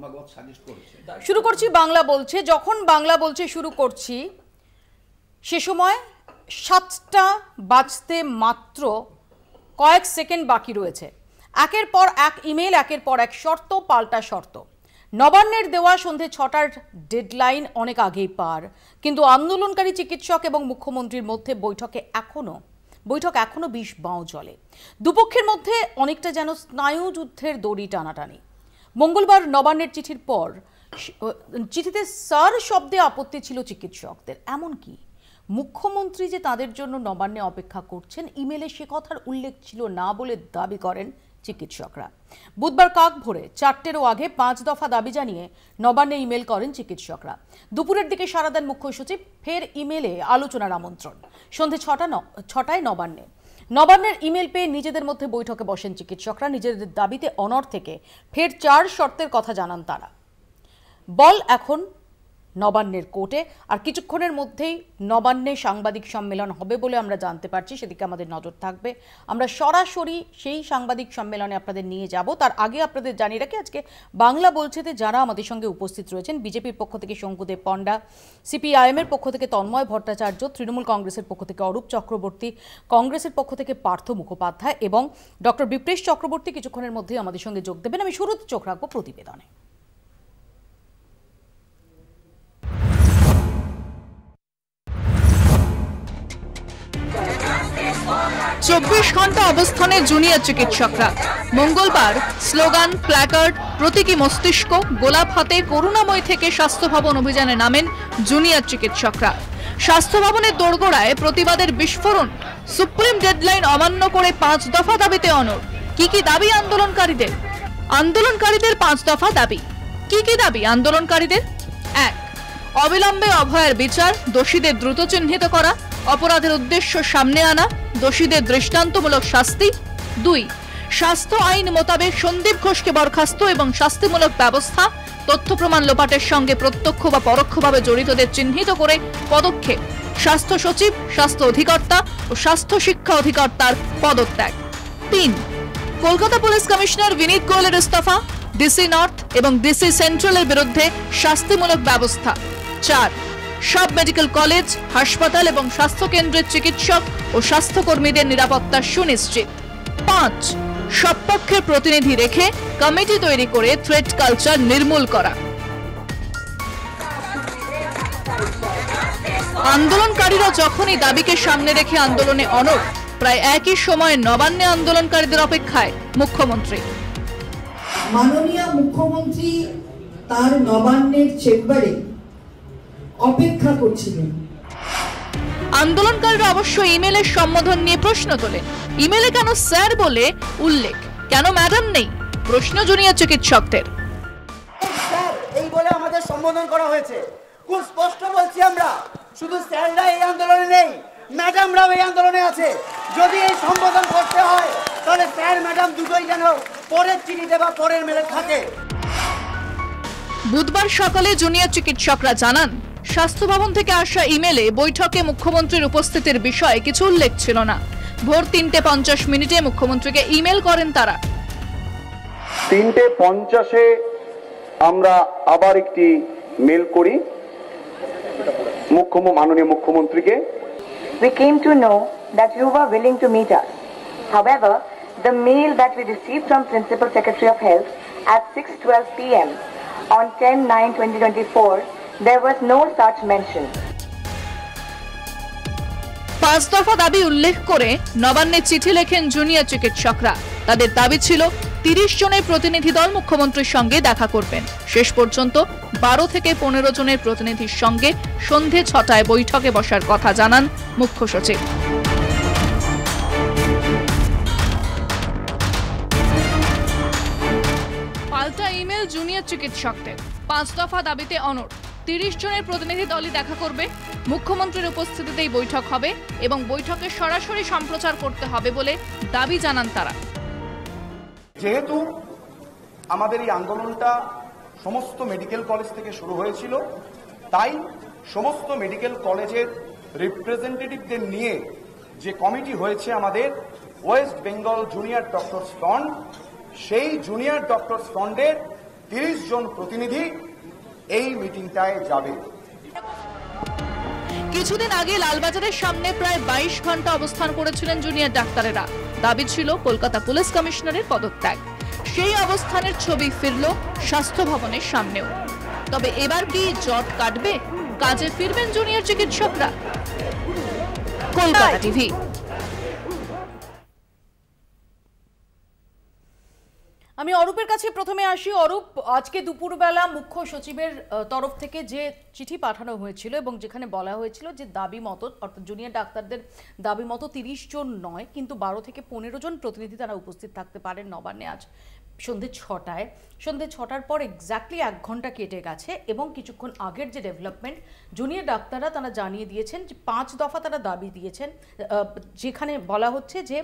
ভাগবত suggest করেছে। শুরু করছি বাংলা বলছে, যখন বাংলা বলছে শুরু করছি সে সময় 7টা বাজতে মাত্র কয়েক সেকেন্ড বাকি রয়েছে। একের পর এক ইমেল, একের পর এক শর্ত, পাল্টা শর্ত। নবান্নের দেওয়া সন্ধে 6টার ডেডলাইন অনেক আগেই পার, কিন্তু আন্দোলনকারী চিকিৎসক এবং মুখ্যমন্ত্রীর মধ্যে বৈঠক এখনো 20 বাঁও চলে। দুপক্ষের মধ্যে অনেকটা যেন স্নায়ুযুদ্ধের দড়ি টানাটানি। মঙ্গলবার নবান্নের চিঠির পর চিঠিতে স্যার শব্দে আপত্তি ছিল চিকিৎসকদের, এমনকি মুখ্যমন্ত্রী যে তাদের জন্য নবান্নে অপেক্ষা করছেন ইমেলে সে কথার উল্লেখ ছিল না বলে দাবি করেন চিকিৎসকরা। বুধবার কাক ভোরে 4টেরও আগে 5 দফা দাবি জানিয়ে নবান্নে ইমেল করেন চিকিৎসকরা। দুপুরের দিকে সাড়া দেন মুখ্য সচিব, ফের ইমেলে আলোচনার আমন্ত্রণ। সন্ধে 6টায় নবান্নের ইমেল পেয়ে নিজেদের মধ্যে বৈঠকে বসেন চিকিৎসকরা। নিজেদের দাবিতে অনড় থেকে ফের 4 শর্তের কথা জানান তারা। বল এখন নবান্নের কোর্টে, আর কিছুক্ষণের মধ্যেই নবান্নে সাংবাদিক সম্মেলন হবে বলে আমরা জানতে পারছি, সেদিকে আমাদের নজর থাকবে। আমরা সরাসরি সেই সাংবাদিক সম্মেলনে আপনাদের নিয়ে যাব। তার আগে আপনাদের জানিয়ে রাখি, আজকে বাংলা বলছেতে যারা আমাদের সঙ্গে উপস্থিত রয়েছেন, বিজেপির পক্ষ থেকে শঙ্কুদেব পণ্ডা, সিপিআইএম এর পক্ষ থেকে তন্ময় ভট্টাচার্য, তৃণমূল কংগ্রেসের পক্ষ থেকে অরূপ চক্রবর্তী, কংগ্রেসের পক্ষ থেকে পার্থ মুখোপাধ্যায় এবং ডক্টর বিপ্রেশ চক্রবর্তী কিছুক্ষণের মধ্যেই আমাদের সঙ্গে যোগ দেবেন। আমি শুরুতে চোখ রাখবো প্রতিবেদনে। 24 ঘন্টা অবস্থানে জুনিয়র চিকিৎসকরা। মঙ্গলবার স্লোগান, প্ল্যাকার্ড, প্রতীকী মস্তিষ্ক, গোলাপ হাতে করুণাময় থেকে স্বাস্থ্য ভবন অভিযানে নামেন জুনিয়র চিকিৎসকরা। স্বাস্থ্য ভবনের দোরগোড়ায় প্রতিবাদের বিস্ফোরণ। সুপ্রিম ডেডলাইন অমান্য করে 5 দফা দাবিতে অনড়। কি দাবি আন্দোলনকারীদের? 5 দফা দাবি। কি দাবি আন্দোলনকারীদের? 1. অবিলম্বে অভয়ের বিচার, দোষীদের দ্রুত চিহ্নিত করা, অপরাধের উদ্দেশ্য সামনে আনা, দোষীদের দৃষ্টান্তমূলক শাস্তি। 2. স্বাস্থ্য আইন মোতাবেক সন্দীপ ঘোষকে বরখাস্ত এবং শাস্তিমূলক ব্যবস্থা, তথ্য প্রমাণ লোপাটের সঙ্গে প্রত্যক্ষ বা পরোক্ষভাবে জড়িতদের চিহ্নিত করে পদক্ষেপ, স্বাস্থ্য সচিব, স্বাস্থ্য অধিকর্তা ও স্বাস্থ্য শিক্ষা অধিকর্তার পদত্যাগ। 3. কলকাতা পুলিশ কমিশনার বিনীত গোয়েলের ইস্তফা, ডিসি নর্থ এবং ডিসি সেন্ট্রালের বিরুদ্ধে শাস্তিমূলক ব্যবস্থা। 4. সব মেডিকেল কলেজ, হাসপাতাল এবং স্বাস্থ্য কেন্দ্রের চিকিৎসক ও স্বাস্থ্যকর্মীদের নিরাপত্তা সুনিশ্চিত। 5. সব পক্ষের প্রতিনিধি রেখে কমিটি তৈরি করে থ্রেট কালচার নির্মূল করা। আন্দোলনকারীরা যখনই দাবিকে সামনে রেখে আন্দোলনে অনড়, প্রায় একই সময়ে নবান্নে আন্দোলনকারীদের অপেক্ষায় মুখ্যমন্ত্রী। মাননীয় মুখ্যমন্ত্রী তার নবান্নের চেম্বারে অপেক্ষা করছিলেন। আন্দোলনকারীরা অবশ্য ইমেলের সম্বোধন নিয়ে প্রশ্ন তোলেন। ইমেলে কেন স্যার বলে উল্লেখ, কেন ম্যাডাম নেই? প্রশ্ন জুনিয়র চিকিৎসকদের। স্যার এই বলে আমাদের সম্বোধন করা হয়েছে, খুব স্পষ্ট বলছি আমরা, শুধু স্যাররা এই আন্দোলনে নেই, ম্যাডামরাও এই আন্দোলনে আছে। যদি এই সম্বোধন করতে হয় তাহলে স্যার ম্যাডাম দুটোই যেন পরের চিঠিতে বা পরের মেলে থাকে। বুধবার সকালে জুনিয়র চিকিৎসকরা জানান, স্বাস্থ্য ভবন থেকে আসা ইমেলে বৈঠকে মুখ্যমন্ত্রীর উপস্থিতির বিষয়ে কিছু উল্লেখ ছিল না। ভোর 3:50 মুখ্যমন্ত্রীকে ইমেল করেন তারা। 3:50 আমরা আবার একটি মেল করি মাননীয় মুখ্যমন্ত্রীকে। We came to know that you were willing to meet us. However, the mail that we received from Principal Secretary of Health at 6:12 p.m. on 10/9/2024, there was no such mention. 5 দফা দাবি উল্লেখ করে নবান্নে চিঠি লেখেন জুনিয়র চিকিৎসকরা। তাদের দাবি ছিল 30 জনের প্রতিনিধি দল মুখ্যমন্ত্রীর সঙ্গে দেখা করবেন। শেষ পর্যন্ত 12 থেকে 15 জনের প্রতিনিধির সঙ্গে সন্ধে 6টায় বৈঠকে বসার কথা জানান মুখ্য সচিব। পাল্টা ইমেল জুনিয়র চিকিৎসকদের। 5 দফা দাবিতে অনড়। 30 জনের প্রতিনিধি দলই দেখা করবে, মুখ্যমন্ত্রীর উপস্থিতিতেই বৈঠক হবে এবং বৈঠকে সরাসরি সম্প্রচার করতে হবে বলে দাবি জানান তারা। যেহেতু আমাদের এই আন্দোলনটা সমস্ত মেডিকেল কলেজ থেকে শুরু হয়েছিল, তাই সমস্ত মেডিকেল কলেজের রিপ্রেজেন্টেটিভদের নিয়ে যে কমিটি হয়েছে আমাদের West Bengal junior doctors front, সেই জুনিয়র ডক্টরস ফ্রন্টের 30 জন প্রতিনিধি এই মিটিংটায় যাবে। কিছুদিন আগে লালবাজারের সামনে প্রায় 22 ঘন্টা অবস্থান করেছিলেন জুনিয়র ডাক্তারেরা। দাবি ছিল কলকাতা পুলিশ কমিশনারের পদত্যাগ। সেই অবস্থানের ছবি ফিরল স্বাস্থ্য ভবনের সামনেও। তবে এবার কি জট কাটবে? কাজে ফিরবেন জুনিয়র চিকিৎসকরা? কলকাতা টিভি। আমি অরূপের কাছে প্রথমে আসি। অরূপ, আজকে দুপুরবেলা মুখ্য সচিবের তরফ থেকে যে চিঠি পাঠানো হয়েছিল এবং যেখানে বলা হয়েছিল যে দাবি মতো, অর্থাৎ জুনিয়র ডাক্তারদের দাবি মতো 30 জন নয় কিন্তু 12 থেকে 15 জন প্রতিনিধি তারা উপস্থিত থাকতে পারেন নবান্নে আজ সন্ধ্যে 6টায়। সন্ধ্যে 6টার পর এক্স্যাক্টলি 1 ঘন্টা কেটে গেছে এবং কিছুক্ষণ আগের যে ডেভেলপমেন্ট, জুনিয়র ডাক্তাররা তারা জানিয়ে দিয়েছেন যে 5 দফা তারা দাবি দিয়েছেন, যেখানে বলা হচ্ছে যে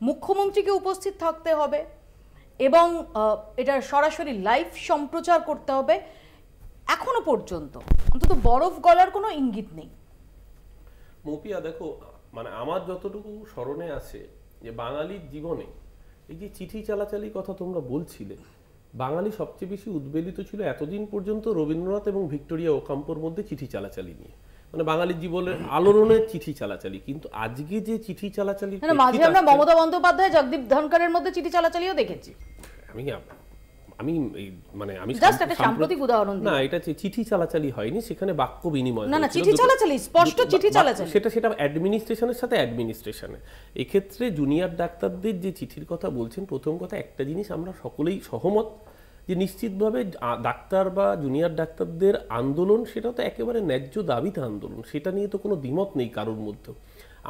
মুখ্যমন্ত্রীকে উপস্থিত থাকতে হবে এবং এটা সরাসরি লাইভ সম্প্রচার করতে হবে। এখনো পর্যন্ত অন্তত বরফ গলার কোনো ইঙ্গিত নেই। মৌপিয়া, দেখো, মানে আমার যতটুকু স্মরণে আছে যে বাঙালির জীবনে এই যে চিঠি চালাচালি কথা তোমরা বলছিলে, বাঙালি সবচেয়ে বেশি উদ্বেলিত ছিল এতদিন পর্যন্ত রবীন্দ্রনাথ এবং ভিক্টোরিয়া ওকাম্পোর মধ্যে চিঠি চালাচালি নিয়ে, মানে বাঙালির জীবনের আলোড়নের চিঠি চালাচালি। কিন্তু আজকে যে চিঠি চালাচালি, মাঝে আমরা মমতা বন্দ্যোপাধ্যায়, জগদীপ ধনকরের মধ্যে চিঠি চালাচালিও দেখেছি। আমি জাস্ট একটা সাম্প্রতিক উদাহরণ দিই। না, এটা চিঠি চালাচালি হয়নি, সেখানে বাক্য বিনিময়। না, চিঠি চালাচালি, স্পষ্ট চিঠি চালাচালি। সেটা অ্যাডমিনিস্ট্রেশনের সাথে অ্যাডমিনিস্ট্রেশনে। এক্ষেত্রে জুনিয়র ডাক্তারদের যে চিঠির কথা বলছেন, প্রথম কথা একটা জিনিস আমরা সকলেই সহমত যে নিশ্চিতভাবে ডাক্তার বা জুনিয়র ডাক্তারদের আন্দোলন সেটা তো একেবারে ন্যায্য দাবিতে আন্দোলন, সেটা নিয়ে তো কোনো দ্বিমত নেই কারোর মধ্যে।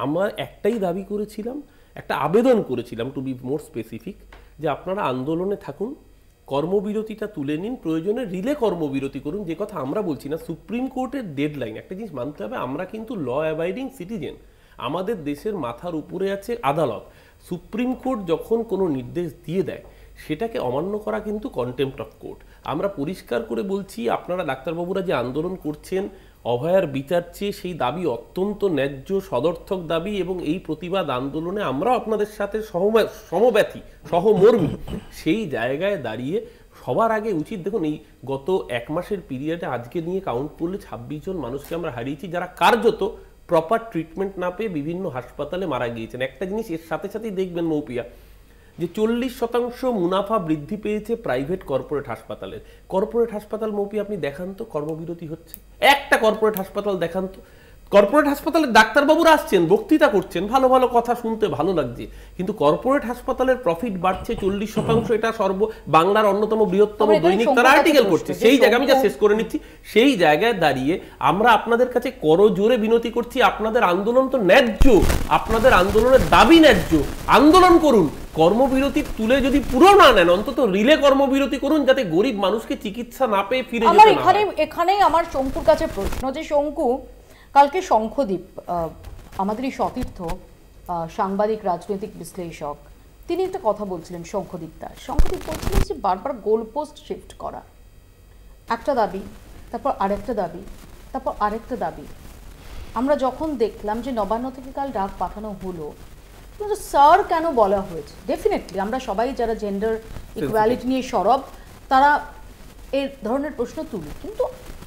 আমরা একটাই দাবি করেছিলাম, একটা আবেদন করেছিলাম, টু বি মোর স্পেসিফিক, যে আপনারা আন্দোলনে থাকুন, কর্মবিরতিটা তুলে নিন, প্রয়োজনে রিলে কর্মবিরতি করুন। যে কথা আমরা বলছি না, সুপ্রিম কোর্টের ডেডলাইন, একটা জিনিস মানতে হবে, আমরা কিন্তু ল অ্যাবাইডিং সিটিজেন, আমাদের দেশের মাথার উপরে আছে আদালত। সুপ্রিম কোর্ট যখন কোনো নির্দেশ দিয়ে দেয় সেটাকে অমান্য করা কিন্তু কন্টেম্প্ট অফ কোর্ট। আমরা পরিষ্কার করে বলছি, আপনারা ডাক্তারবাবুরা যে আন্দোলন করছেন অভয়ার বিচার চেয়ে, সেই দাবি অত্যন্ত ন্যায্য সদর্থক দাবি এবং এই প্রতিবাদ আন্দোলনে আমরাও আপনাদের সাথে সমব্যথী সহমর্মী। সেই জায়গায় দাঁড়িয়ে সবার আগে উচিত, দেখুন, এই গত 1 মাসের পিরিয়ডে আজকে নিয়ে কাউন্ট করলে 26 জন মানুষকে আমরা হারিয়েছি যারা কার্যত প্রপার ট্রিটমেন্ট না পেয়ে বিভিন্ন হাসপাতালে মারা গিয়েছেন। একটা জিনিস এর সাথে সাথেই দেখবেন মৌপিয়া, যে 40% মুনাফা বৃদ্ধি পেয়েছে প্রাইভেট কর্পোরেট হাসপাতালের। কর্পোরেট হাসপাতাল মৌপি আপনি দেখান তো কর্মবিরতি হচ্ছে, একটা কর্পোরেট হাসপাতাল দেখান তো। কর্পোরেট হাসপাতালের ডাক্তারবাবুরা আসছেন, বক্তৃতা করছেন, ভালো ভালো কথা শুনতে ভালো লাগছে, কিন্তু কর্পোরেট হাসপাতালের প্রফিট বাড়ছে 40%। এটা বাংলার অন্যতম বৃহত্তম দৈনিক তারা আর্টিকেল করছে। সেই জায়গায় আমি যা শেষ করে নিচ্ছি, সেই জায়গায় দাঁড়িয়ে আমরা আপনাদের কাছে করজোরে বিনতি করছি, আপনাদের আন্দোলন তো ন্যায্য, আপনাদের আন্দোলনের দাবি ন্যায্য, আন্দোলন করুন। কর্মবিরতি তুলে যদি পুরো না নেন, অন্তত রিলে কর্মবিরতি করুন, যাতে গরিব মানুষকে চিকিৎসা না পেয়ে ফিরে যেতে না হয়। এখানেই আমার শঙ্কুর কাছে প্রশ্ন, যে শঙ্কু, কালকে শঙ্খদীপ, আমাদেরই সতীর্থ সাংবাদিক, রাজনৈতিক বিশ্লেষক, তিনি একটা কথা বলছিলেন, শঙ্খদীপ বলছিলেন যে বারবার গোল পোস্ট শিফট করা, একটা দাবি, তারপর আরেকটা দাবি, তারপর আরেকটা দাবি। আমরা যখন দেখলাম যে নবান্ন থেকে কাল ডাক পাঠানো হলো, কিন্তু স্যার কেন বলা হয়েছে, ডেফিনেটলি আমরা সবাই যারা জেন্ডার ইকুয়ালিটি নিয়ে সরব তারা এই ধরনের প্রশ্ন তুলি, কিন্তু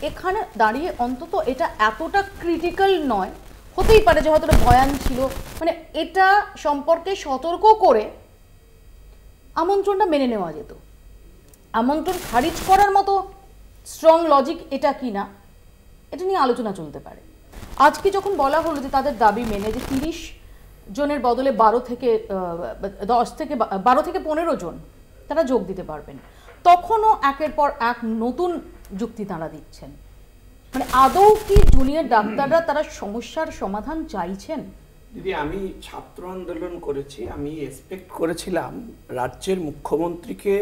এখানে দাঁড়িয়ে অন্তত এটা এতটা ক্রিটিক্যাল নয়। হতেই পারে যে হয়তো বয়ান ছিল, মানে এটা সম্পর্কে সতর্ক করে আমন্ত্রণটা মেনে নেওয়া যেত। আমন্ত্রণ খারিজ করার মতো স্ট্রং লজিক এটা কি না, এটা নিয়ে আলোচনা চলতে পারে। আজকে যখন বলা হলো যে তাদের দাবি মেনে যে 30 জনের বদলে 12 থেকে 15 জন তারা যোগ দিতে পারবেন, তখনও একের পর এক নতুন যুক্তি তারা দিচ্ছেন। মানে আদৌ কি জুনিয়র ডাক্তাররা তারা সমস্যার সমাধান চাইছেন? দিদি, আমি ছাত্র আন্দোলন করেছি, আমি এক্সপেক্ট করেছিলাম রাজ্যের মুখ্যমন্ত্রীকে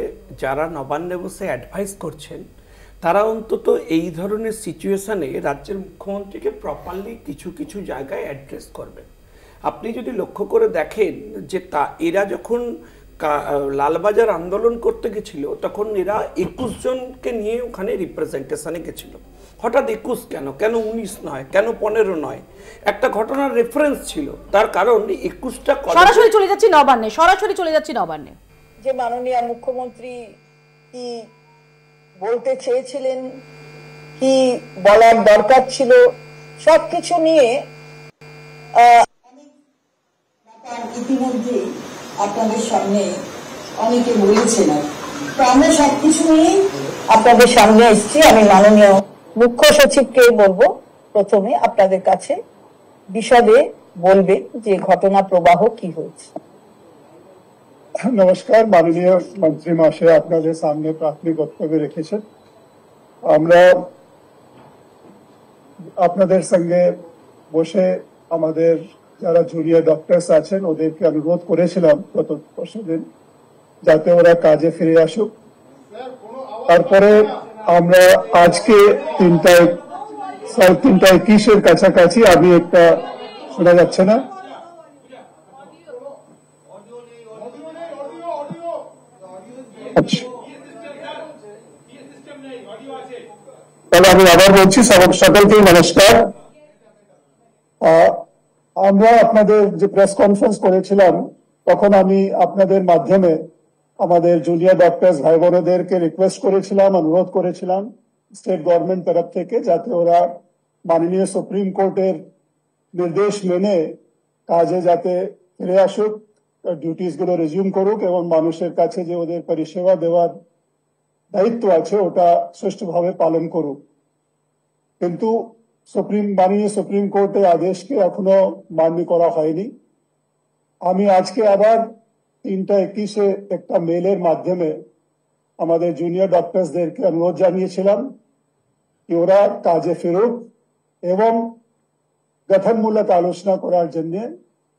যারা নবান্নে বসে অ্যাডভাইস করছেন তারা অন্তত এই ধরনের সিচুয়েশনে রাজ্যের মুখ্যমন্ত্রীকে প্রপারলি কিছু কিছু জায়গায় অ্যাড্রেস করবেন। আপনি যদি লক্ষ্য করে দেখেন যে এরা যখন লালবাজার আন্দোলন করতে গেছিল তখন এরা 21 জনকে নিয়ে ওখানে রিপ্রেজেন্টেশনে গেছিল। হঠাৎ 21 কেন 19 নয়, কেন 15 নয়? একটা ঘটনার রেফারেন্স ছিল, তার কারণ 21টা সরাসরি চলে যাচ্ছি নবান্নে, যে মাননীয় মুখ্যমন্ত্রী কি বলতে চেয়েছিলেন, কি বলার দরকার ছিল, সবকিছু নিয়ে ইতিমধ্যে আপনাদের সামনে অনেকে বলেছেন। তো আমরা সবকিছু নিয়ে আপনাদের সামনে এসেছি। আমি মাননীয় মুখ্য সচিবকে বলবো প্রথমে আপনাদের কাছে বিশদে বলবে যে ঘটনা প্রবাহ কি হয়েছে। নমস্কার, মাননীয় মন্ত্রী মহাশয় আপনাদের সামনে প্রাথমিক বক্তব্য রেখেছেন। আমরা আপনাদের সঙ্গে বসে আমাদের যারা জুনিয়র ডক্টরস আছেন ওদেরকে অনুরোধ করেছিলাম গত দিন যাতে ওরা কাজে ফিরে আসুক। তারপরে আমরা আজকে 3:21 কাছাকাছি, আমি একটা শোনা যাচ্ছে না, তাহলে আমি আবার বলছি সকলকেই নমস্কার। আমরা আপনাদের যে প্রেস কনফারেন্স করেছিলাম তখন আমি আপনাদের মাধ্যমে আমাদের জুনিয়র ডক্টরস ভাই বোনদেরকে রিকোয়েস্ট করেছিলাম, অনুরোধ করেছিলাম স্টেট গভর্নমেন্ট তরফ থেকে যাতে ওরা মাননীয় সুপ্রিম কোর্টের নির্দেশ মেনে কাজে যাতে ফিরে আসুক, ডিউটিস গুলো রিজিউম করুক এবং মানুষের কাছে যে ওদের পরিষেবা দেওয়ার দায়িত্ব আছে ওটা সুষ্ঠুভাবে পালন করুক। কিন্তু মাননীয় সুপ্রিম কোর্টের আদেশকে এখনো মান্য করা হয়নি। আমি আজকে আবার 3:21 একটা মেলের মাধ্যমে আমাদের জুনিয়র ডক্টরসদেরকে অনুরোধ জানিয়েছিলাম কি ওরা কাজে ফিরুক এবং গঠনমূলক আলোচনা করার জন্য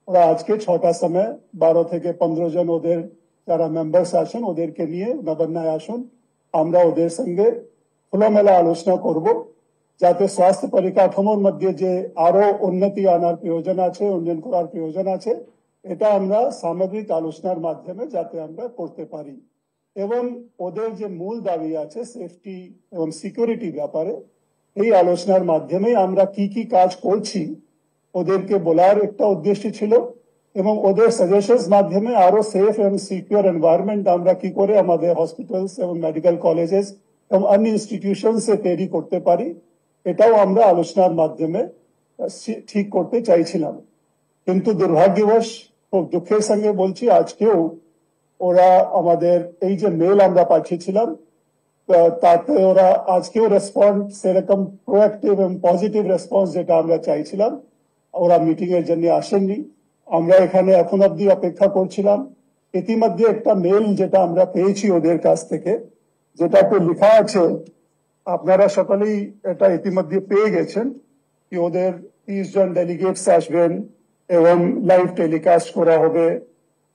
ওরা আজকে 6টার সময় 12 থেকে 15 জন ওদের যারা মেম্বার্স আছেন ওদেরকে নিয়ে নবান্নায় আসুন। আমরা ওদের সঙ্গে খোলামেলা আলোচনা করব যাতে স্বাস্থ্য পরিকাঠামোর মধ্যে যে আরো উন্নতি আনার প্রয়োজন আছে, উন্নয়ন করার প্রয়োজন আছে, এটা আমরা সামগ্রিক আলোচনার মাধ্যমে যাতে আমরা করতে পারি এবং ওদের যে মূল দাবি আছে সেফটি এবং সিকিউরিটি ব্যাপারে এই আলোচনার মাধ্যমে আমরা কি কি কাজ করছি ওদেরকে বলার একটা উদ্দেশ্য ছিল এবং ওদের সাজেশনস মাধ্যমে আরো সেফ এবং সিকিউর এনভায়রনমেন্ট আমরা কি করে আমাদের হসপিটালস এবং মেডিকেল কলেজেস এবং অন্য ইনস্টিটিউশনস তৈরি করতে পারি এটাও আমরা আলোচনার মাধ্যমে ঠিক করতে চাইছিলাম। কিন্তু দুর্ভাগ্যবশ খুব দুঃখের সঙ্গে বলছি আজকেও ওরা আমাদের এই যে মেল আমরা পাঠিয়েছিলাম তাতে ওরা আজকেও রেসপন্স সেরকম প্রোঅ্যাক্টিভ এবং পজিটিভ রেসপন্স যেটা আমরা চাইছিলাম ওরা মিটিং এর জন্য আসেননি। আমরা এখানে এখন অব্দি অপেক্ষা করছিলাম। ইতিমধ্যে একটা মেল যেটা আমরা পেয়েছি ওদের কাছ থেকে যেটাতে লেখা আছে, আপনারা সকলেই এটা ইতিমধ্যে পেয়ে গেছেন কি ওদের 30 জন ডেলিগেটস আসবেন এবং লাইভ টেলিকাস্ট করা হবে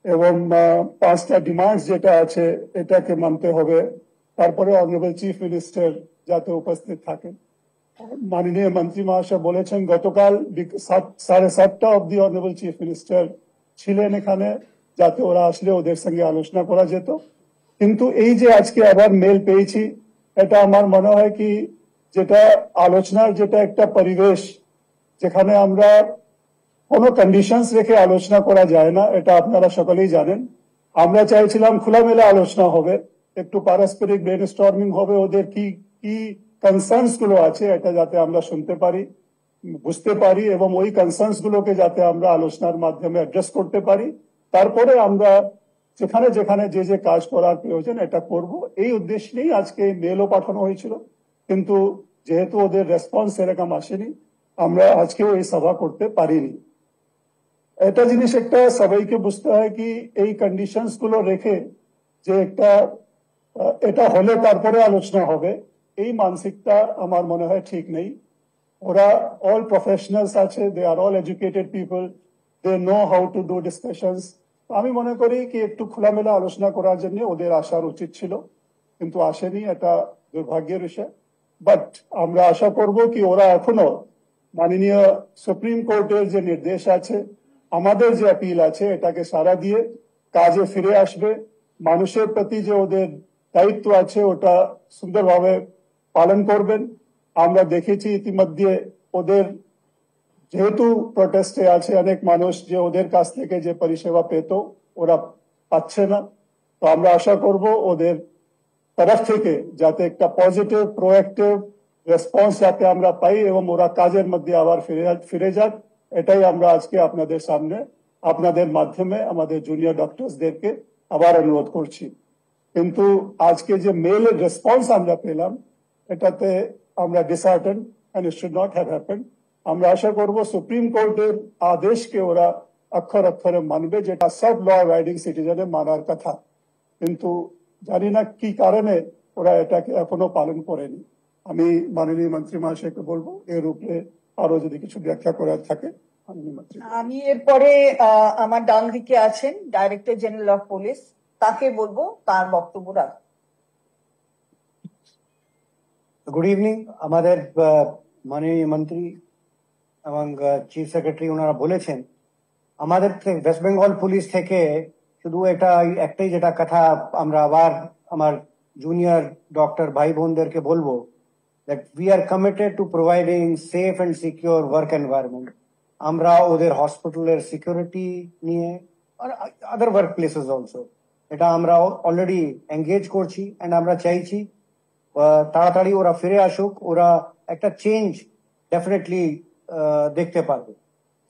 এবং 5টা ডিমান্ডস যেটা আছে এটাকে মানতে হবে। তারপরে অনারেবল চিফ মিনিস্টার যাতে উপস্থিত থাকেন। মাননীয় মন্ত্রী মহাশয় বলেছেন গতকাল 7:30 অব্দি অনারেবল চিফ মিনিস্টার ছিলেন এখানে যাতে ওরা আসলে ওদের সঙ্গে আলোচনা করা যেত। কিন্তু এই যে আজকে আবার মেল পেয়েছি এটা আমার মনে হয় কি যেটা আলোচনার যেটা একটা পরিবেশ যেখানে আমরা কোনো কন্ডিশনস রেখে আলোচনা করা যায় না, এটা আপনারা সকলেই জানেন। আমরা চাইছিলাম খোলামেলা আলোচনা হবে, একটু পারস্পরিক ব্রেনস্টর্মিং হবে, ওদের কি কি কনসার্নস গুলো আছে এটা যাতে আমরা শুনতে পারি, বুঝতে পারি এবং ওই কনসার্নস গুলোকে যাতে আমরা আলোচনার মাধ্যমে অ্যাড্রেস করতে পারি। তারপরে আমরা যেখানে যেখানে যে যে কাজ করার প্রয়োজন এটা করব। এই উদ্দেশ্য নিয়েই আজকে মেলও পাঠানো হয়েছিল, কিন্তু যেহেতু ওদের রেসপন্স এরকম আসেনি আমরা আজকেও এই সভা করতে পারিনি। এটা জিনিস একটা সবাইকে বুঝতে হয় কি এই কন্ডিশনস গুলো রেখে যে একটা এটা হলে তারপরে আলোচনা হবে এই মানসিকতা আমার মনে হয় ঠিক নেই। ওরা অল প্রফেশনালস আছে, they are all educated people, they know how to do discussions. আমি মনে করি কি একটু খোলামেলা আলোচনা করার জন্য ওদের আসার উচিত ছিল, কিন্তু আসেনি, এটা দুর্ভাগ্যের বিষয়। বাট আমরা আশা করব কি ওরা এখনো মাননীয় সুপ্রিম কোর্টের যে নির্দেশ আছে, আমাদের যে আপিল আছে এটাকে সাড়া দিয়ে কাজে ফিরে আসবে। মানুষের প্রতি যে ওদের দায়িত্ব আছে ওটা সুন্দরভাবে পালন করবেন। আমরা দেখেছি ইতিমধ্যে ওদের যেহেতু প্রোটেস্টে আছে অনেক মানুষ যে ওদের কাছ থেকে যে পরিষেবা পেত ওরা পাচ্ছে না। তো আমরা আশা করব ওদের তরফ থেকে যাতে একটা পজিটিভ প্রোঅ্যাক্টিভ রেসপন্স যাতে আমরা পাই এবং ওরা কাজের মধ্যে আবার ফিরে যাক, এটাই আমরা আজকে আপনাদের সামনে আপনাদের মাধ্যমে আমাদের জুনিয়র ডক্টরসদেরকে আবার অনুরোধ করছি। কিন্তু আজকে যে মেলের রেসপন্স আমরা পেলাম এটাতে আমরা dishearten and it should not have happened. আমরা আশা করব সুপ্রিম কোর্টের আদেশকে ওরা অক্ষর অক্ষরে মানবে, যেটা সব ল অ্যাবাইডিং সিটিজেনের মানার কথা, কিন্তু জানি না কি কারণে ওরা এটাকে এখনো পালন করেনি। আমি মাননীয় মন্ত্রী মহাশয়কে বলবো এর উপরে আরো যদি কিছু ব্যাখ্যা করার থাকে। আমি এরপরে আমার ডান দিকে আছেন ডাইরেক্টর জেনারেল অফ পুলিশ, তাকে বলবো তার বক্তব্য রাখ। Good evening. আমাদের মাননীয় মন্ত্রী এবং চিফ সেক্রেটারি ওনারা বলেছেন আমাদের ওয়েস্ট বেঙ্গল পুলিশ থেকে শুধু একটাই যেটা কথা আমরা আবার আমার জুনিয়র ডক্টর ভাই বোনদেরকে বলবো, that we are committed to providing safe and secure work environment. আমরা ওদের হসপিটালের সিকিউরিটি নিয়ে আর আদার ওয়ার্ক প্লেসেস অলসো এটা আমরা অলরেডি এঙ্গেজ করছি এন্ড আমরা চাইছি তাড়াতাড়ি ওরা ফিরে আসুক, ওরা একটা চেঞ্জ ডেফিনেটলি দেখতে পারবে।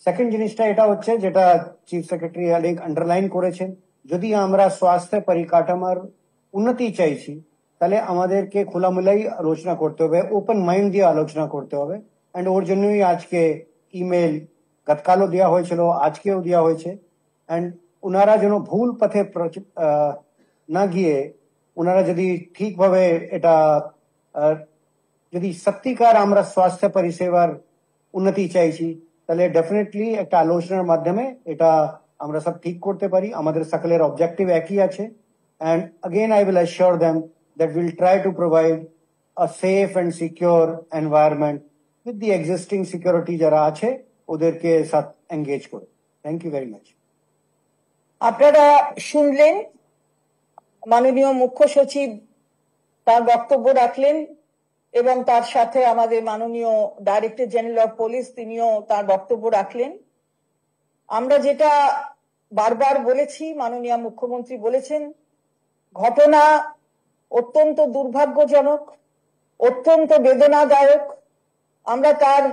সেকেন্ড জিনিসটা এটা হচ্ছে যেটা চিফ সেক্রেটারি আন্ডারলাইন করেছেন, যদি আমরা স্বাস্থ্য পরিকাঠামোর উন্নতি চাইছি তাহলে আমাদেরকে খোলামেলাই আলোচনা করতে হবে, ওপেন মাইন্ড দিয়ে আলোচনা করতে হবে। এন্ড ওর জন্যই আজকে ইমেল গতকালও দেওয়া হয়েছিল, আজকেও দেওয়া হয়েছে। এন্ড ওনারা যেন ভুল পথে না গিয়ে ওনারা যদি ঠিকভাবে এটা যদি সত্যিকার আমরা স্বাস্থ্য পরিষেবার উন্নতি চাইছি তাহলে ডেফিনেটলি একটা আলোচনার মাধ্যমে এটা আমরা সব ঠিক করতে পারি। আমাদের সকলের অবজেক্টিভ একই আছে। And again, I will assure them that we'll try to provide a safe and secure environment with the existing security যারা আছে ওদেরকে সাথ এঙ্গেজ করে। Thank you very much. আপনারা শুনলেন মাননীয় মুখ্য সচিব তার বক্তব্য রাখলেন এবং তার সাথে আমাদের মাননীয় ডাইরেক্টর জেনারেল অফ পুলিশ তিনিও তার বক্তব্য রাখলেন। আমরা যেটা বারবার বলেছি, মাননীয় মুখ্যমন্ত্রী বলেছেন, ঘটনা অত্যন্ত দুর্ভাগ্যজনক, অত্যন্ত বেদনাদায়ক। আমরা তার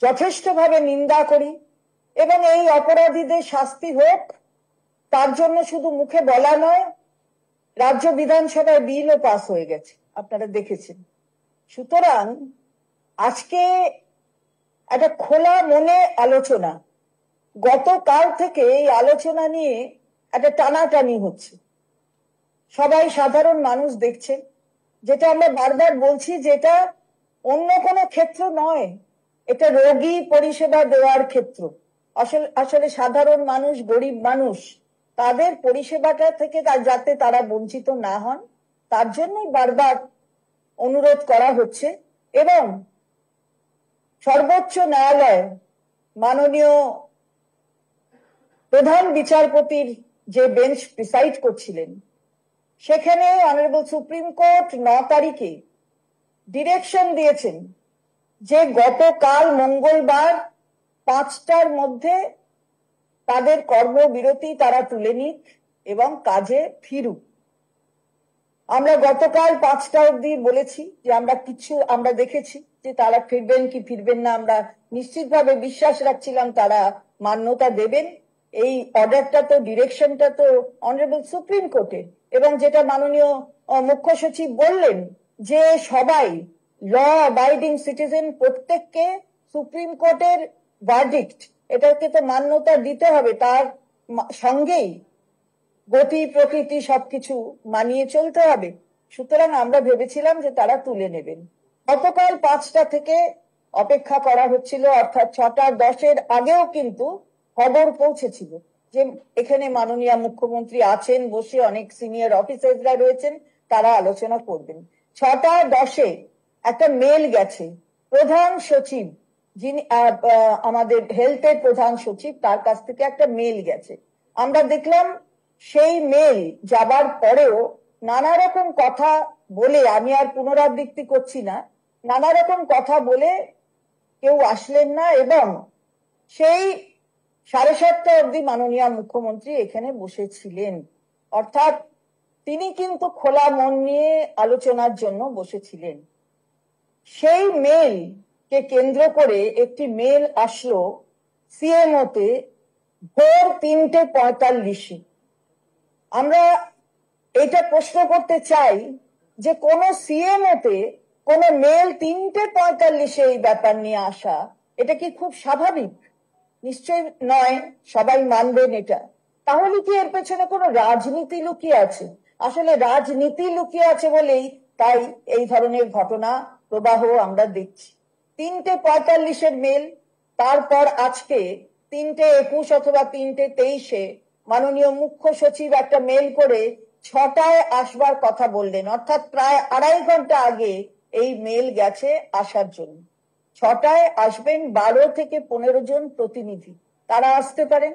যথেষ্টভাবে নিন্দা করি এবং এই অপরাধীদের শাস্তি হোক তার জন্য শুধু মুখে বলা নয়, রাজ্য বিধানসভায় বিলও পাস হয়ে গেছে, আপনারা দেখেছেন। সুতরাং আজকে একটা খোলা মনে আলোচনা, গতকাল থেকে এই আলোচনা নিয়ে একটা টানাটানি হচ্ছে, সবাই সাধারণ মানুষ দেখছেন। যেটা আমরা বারবার বলছি, যেটা অন্য কোনো ক্ষেত্র নয়, এটা রোগী পরিষেবা দেওয়ার ক্ষেত্র। আসলে সাধারণ মানুষ, গরিব মানুষ, তাদের পরিষেবাটা থেকে যাতে তারা বঞ্চিত না হন তার জন্যই বারবার অনুরোধ করা হচ্ছে। এবং সর্বোচ্চ ন্যায়ালয় মাননীয় প্রধান বিচারপতির যে বেঞ্চ প্রিসাইড করছিলেন, সেখানে অনারেবল সুপ্রিম কোর্ট 9 তারিখে ডিরেকশন দিয়েছেন যে গতকাল মঙ্গলবার 5টার মধ্যে তাদের কর্মবিরতি তারা তুলে নিক এবং কাজে ফিরুক। আমরা গতকাল 5টা অবধি বলেছি যে আমরা দেখেছি যে তারা ফিরবেন কি ফিরবেন না। আমরা নিশ্চিতভাবে বিশ্বাস রাখছিলাম তারা মান্যতা দেবেন। এই অর্ডারটা তো, ডিরেকশনটা তো অনারেবল সুপ্রিম কোর্টের। এবং যেটা মাননীয় মুখ্য সচিব বললেন যে সবাই ল অ্যাবাইডিং সিটিজেন, প্রত্যেককে সুপ্রিম কোর্টের ভার্ডিক্ট এটাকে তো মান্যতা দিতে হবে, তার সঙ্গেই গতি প্রকৃতি সবকিছু মানিয়ে চলতে হবে। সুতরাং আমরা ভেবেছিলাম যে তারা তুলে নেবেন। গতকাল 5টা থেকে অপেক্ষা করা হচ্ছিল, অর্থাৎ 6:10 আগেও কিন্তু খবর পৌঁছেছিল যে এখানে মাননীয় মুখ্যমন্ত্রী আছেন, বসে অনেক সিনিয়র অফিসাররা রয়েছেন, তারা আলোচনা করবেন। 6:10 একটা মেল গেছে প্রধান সচিব, যিনি আমাদের হেলথের প্রধান সচিব, তার কাছ থেকে একটা মেল গেছে। আমরা দেখলাম সেই মেল যাবার পরেও নানা রকম কথা বলে, আমি আর পুনরাবৃত্তি করছি না, নানা রকম কথা বলে কেউ আসলেন না এবং সেই 7:30 অবধি মাননীয় মুখ্যমন্ত্রী এখানে বসেছিলেন। অর্থাৎ তিনি কিন্তু খোলা মন নিয়ে আলোচনার জন্য বসেছিলেন। সেই মেল কে কেন্দ্র করে একটি মেল আসলো সিএমওতে ভোর 3:45। আমরা এটা প্রশ্ন করতে চাই যে কোন সিএমওতে কোন মেল 3:45 এই ব্যাপার নিয়ে আসা, এটা কি খুব স্বাভাবিক? নিশ্চয় নয়, সবাই মানবেন এটা। তাহলে কি এর পেছনে কোনো রাজনীতি লুকিয়ে আছে? আসলে রাজনীতি লুকিয়ে আছে বলেই তাই এই ধরনের ঘটনা প্রবাহ আমরা দেখছি। 3:45 মেল, তারপর আজকে 3:21 অথবা 3:23 মাননীয় মুখ্য সচিব একটা মেল করে 6টায় আসবার কথা বললেন, অর্থাৎ প্রায় 2.5 ঘন্টা আগে এই মেল গেছে আসার জন্য। 6টায় আসবেন 12 থেকে 15 জন প্রতিনিধি, তারা আসতে পারেন।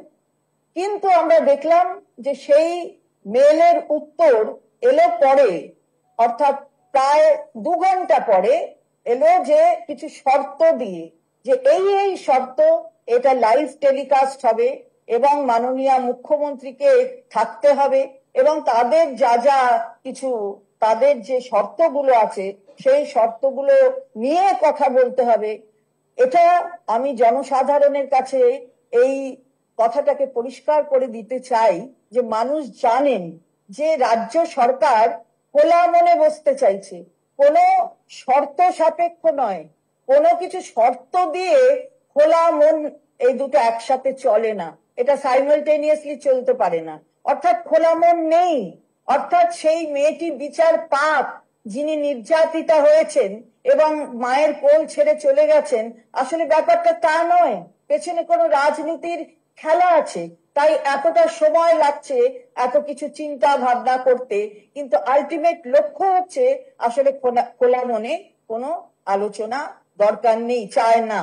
কিন্তু আমরা দেখলাম যে সেই মেলের উত্তর এলো পরে, অর্থাৎ প্রায় 2 ঘন্টা পরে এলো, যে কিছু শর্ত দিয়ে, যে এই শর্ত, এটা লাইভ টেলিকাস্ট হবে এবং মাননীয় মুখ্যমন্ত্রীকে থাকতে হবে এবং তাদের যা কিছু তাদের যে শর্তগুলো আছে সেই শর্তগুলো নিয়ে কথা বলতে হবে। এটা আমি জনসাধারণের কাছে এই কথাটাকে পরিষ্কার করে দিতে চাই যে মানুষ জানেন যে রাজ্য সরকার খোলা মনে বসতে চাইছে, কোনো শর্ত সাপেক্ষ নয়। কোনো কিছু শর্ত দিয়ে খোলা মন, এই দুটো একসাথে চলে না, এটা সাইমালটেনিয়াসলি চলতে পারে না। অর্থাৎ খোলা মন নেই, অর্থাৎ সেই মেয়েটি বিচার পাপ, যিনি নির্যাতিতা হয়েছেন এবং মায়ের কোল ছেড়ে চলে গেছেন, আসলে ব্যাপারটা তা নয়, পেছনে কোনো রাজনীতির খেলা আছে। তাই এতটা সময় লাগছে এত কিছু চিন্তা ভাবনা করতে, কিন্তু আলটিমেট লক্ষ্য হচ্ছে আসলে খোলা মনে কোনো আলোচনা দরকার নেই, চায় না।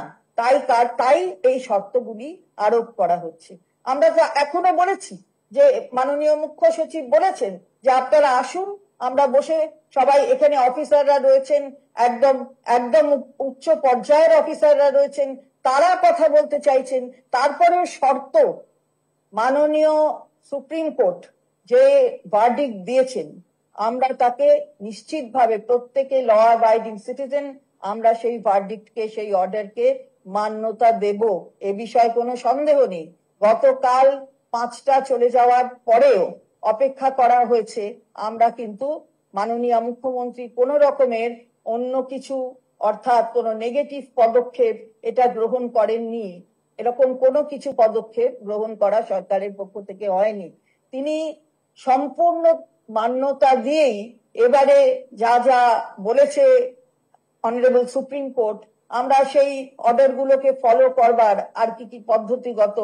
তাই এই শর্তগুলি আরোপ করা হচ্ছে। আমরা তো এখনো বলেছি যে মাননীয় মুখ্য সচিব বলেছেন যে আপনারা আসুন, আমরা বসে সবাই, এখানে অফিসাররা রয়েছেন, একদম উচ্চ পর্যায়ের অফিসাররা রয়েছেন, তারা কথা বলতে চাইছেন। তারপরেও শর্ত, মাননীয় সুপ্রিম কোর্ট যে ভার্ডিক্ট দিয়েছেন, আমরা তাকে নিশ্চিতভাবে প্রত্যেকে ল অ্যাবাইডিং সিটিজেন, আমরা সেই ভার্ডিক্টকে, সেই অর্ডারকে মান্যতা দেব, এ বিষয়ে কোনো সন্দেহ নেই। গতকাল 5টা চলে যাওয়ার পরেও অপেক্ষা করা হয়েছে। আমরা কিন্তু মাননীয় মুখ্যমন্ত্রী কোন রকমের অন্য কিছু, অর্থাৎ কোনো নেগেটিভ পদক্ষেপ এটা গ্রহণ করেননি। এরকম কোনো কিছু পদক্ষেপ গ্রহণ করা সরকারের পক্ষ থেকে হয়নি। তিনি সম্পূর্ণ মান্যতা দিয়েই এবারে যা বলেছে অনারেবল সুপ্রিম কোর্ট, আমরা সেই অর্ডার গুলোকে ফলো করবার আর কি পদ্ধতিগত